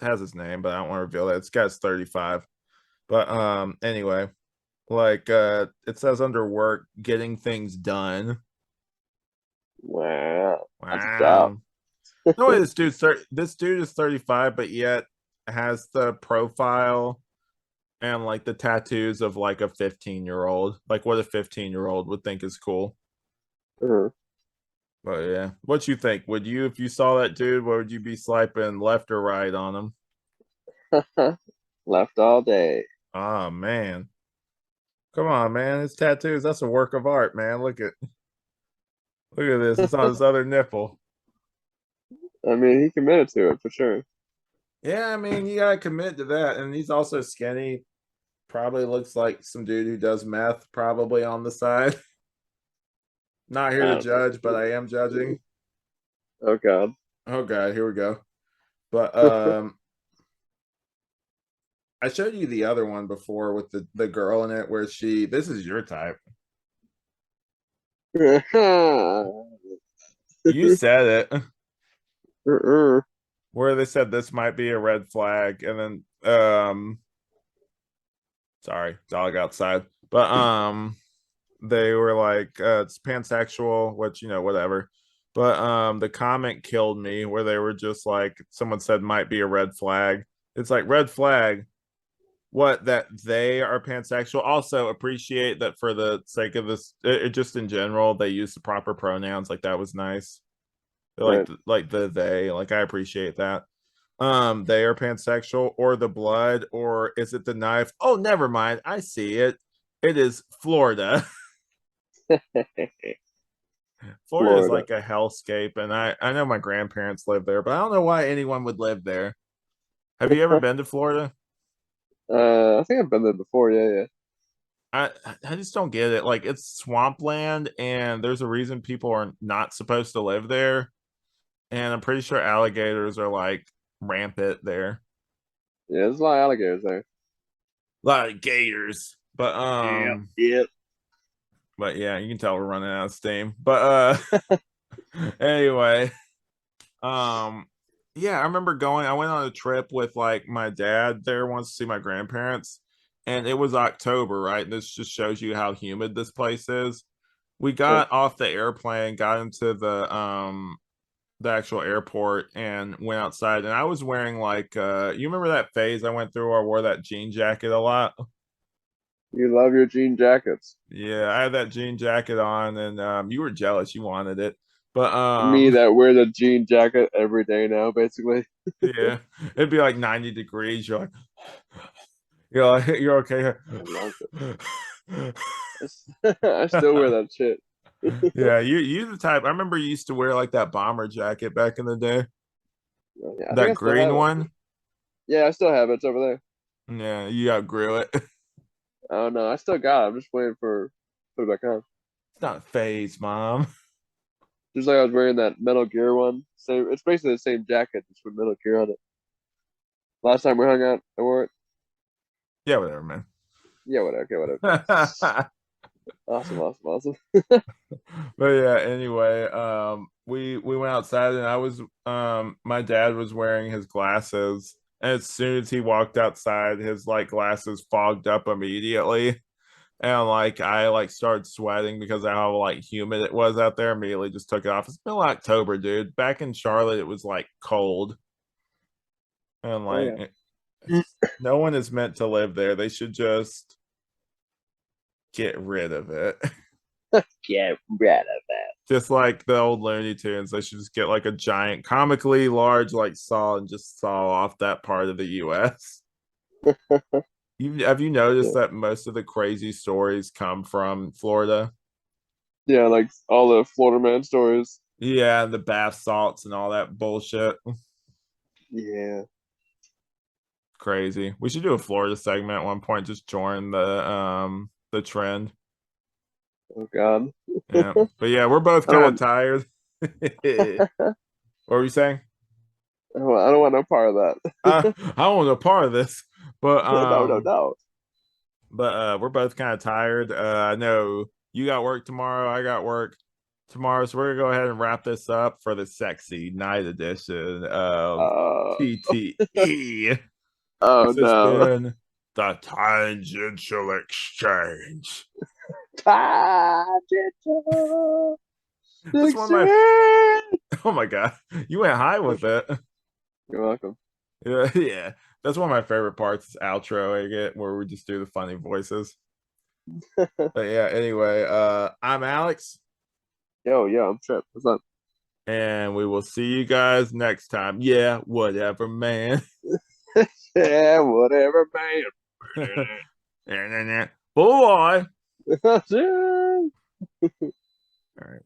has his name, but I don't want to reveal that. This guy's 35. But anyway, like it says under work, getting things done. Wow, that's a job. Wow. No way, this dude is 35, but yet has the profile and like the tattoos of like a 15-year-old. Like what a 15-year-old would think is cool. Uh, But yeah, what you think? Would you, if you saw that dude, what would you be swiping left or right on him? left all day. Oh man, come on, man! His tattoos, that's a work of art, man. Look at this. It's on his other nipple. I mean, he committed to it for sure. Yeah, I mean, you gotta commit to that. And he's also skinny. Probably looks like some dude who does meth, probably on the side. Not here I to don't judge, but know. I am judging. Oh God. Oh god, here we go. But I showed you the other one before with the girl in it where she, this is your type. You said it. Where they said this might be a red flag, and then sorry, dog outside. But they were like it's pansexual, which whatever. But the comment killed me where they were just like, someone said might be a red flag. It's like, red flag what, that they are pansexual. Also appreciate that for the sake of this, just in general, they use the proper pronouns. Like that was nice. Like Right. like the they, like I appreciate that. They are pansexual, or the blood, or is it the knife? Oh, never mind. I see it. It is Florida. Florida is Florida. like a hellscape, and I know my grandparents live there, but I don't know why anyone would live there. Have you ever been to Florida? I think I've been there before. Yeah, yeah. I I just don't get it. Like it's swampland, and there's a reason people are not supposed to live there. And I'm pretty sure alligators are like rampant there. Yeah, there's a lot of alligators there. A lot of gators. Yeah. Yep. But yeah, you can tell we're running out of steam. But anyway, um yeah, I remember going, I went on a trip with like my dad there once to see my grandparents, and it was October, right? This just shows you how humid this place is. We Yeah. got off the airplane, got into the actual airport and went outside, and I was wearing like you remember that phase I went through where I wore that jean jacket a lot? You love your jean jackets. Yeah, I had that jean jacket on, and you were jealous, you wanted it. But Me that wear the jean jacket every day now, basically. yeah, it'd be like 90 degrees. You're okay. I love it. I still wear that shit. Yeah, you the type. I remember you used to wear like that bomber jacket back in the day. Yeah, I think I That still have green it. one. Yeah, I still have it. It's over there. Yeah, you outgrew it. Oh no, I still got it. I'm just waiting for put it back on. It's not a phase, mom. Just like I was wearing that Metal Gear one. Same. It's basically the same jacket, just with Metal Gear on it. Last time we hung out, I wore it. Yeah, whatever, man. Yeah, whatever. Okay, whatever. But Awesome, awesome, awesome. yeah, anyway, we went outside, and I was my dad was wearing his glasses, and as soon as he walked outside, his like glasses fogged up immediately. And like I like started sweating because of how like humid it was out there. Immediately just took it off. It's middle of October, dude. Back in Charlotte, it was like cold. And Oh like yeah. no one is meant to live there. They should just get rid of it. Get rid of that. Just like the old Looney Tunes, they should just get like a giant, comically large like saw and just saw off that part of the US. Have you noticed Yeah. that most of the crazy stories come from Florida? Yeah, like all the Florida man stories. Yeah, the bath salts and all that bullshit. Yeah. Crazy. We should do a Florida segment at one point, just join the trend. Oh God. Yeah. But yeah, we're both I don't kind of want. tired. What were you saying? I don't want no part of I that. don't want a part of this. But No, no, no. we're both kind of tired. I know you got work tomorrow, I got work tomorrow, so we're gonna go ahead and wrap this up for the sexy night edition of Uh, TTE. oh This has no. been the Tangential Exchange. Tangential That's one of my Exchange. oh my god, you went high with it. You're welcome. Yeah, yeah. That's one of my favorite parts, is outro I get where we just do the funny voices. But yeah, anyway, I'm Alex, Yo, I'm Tripp. What's up? and we will see you guys next time. Yeah, whatever, man. Yeah, whatever, Boy. man. All right.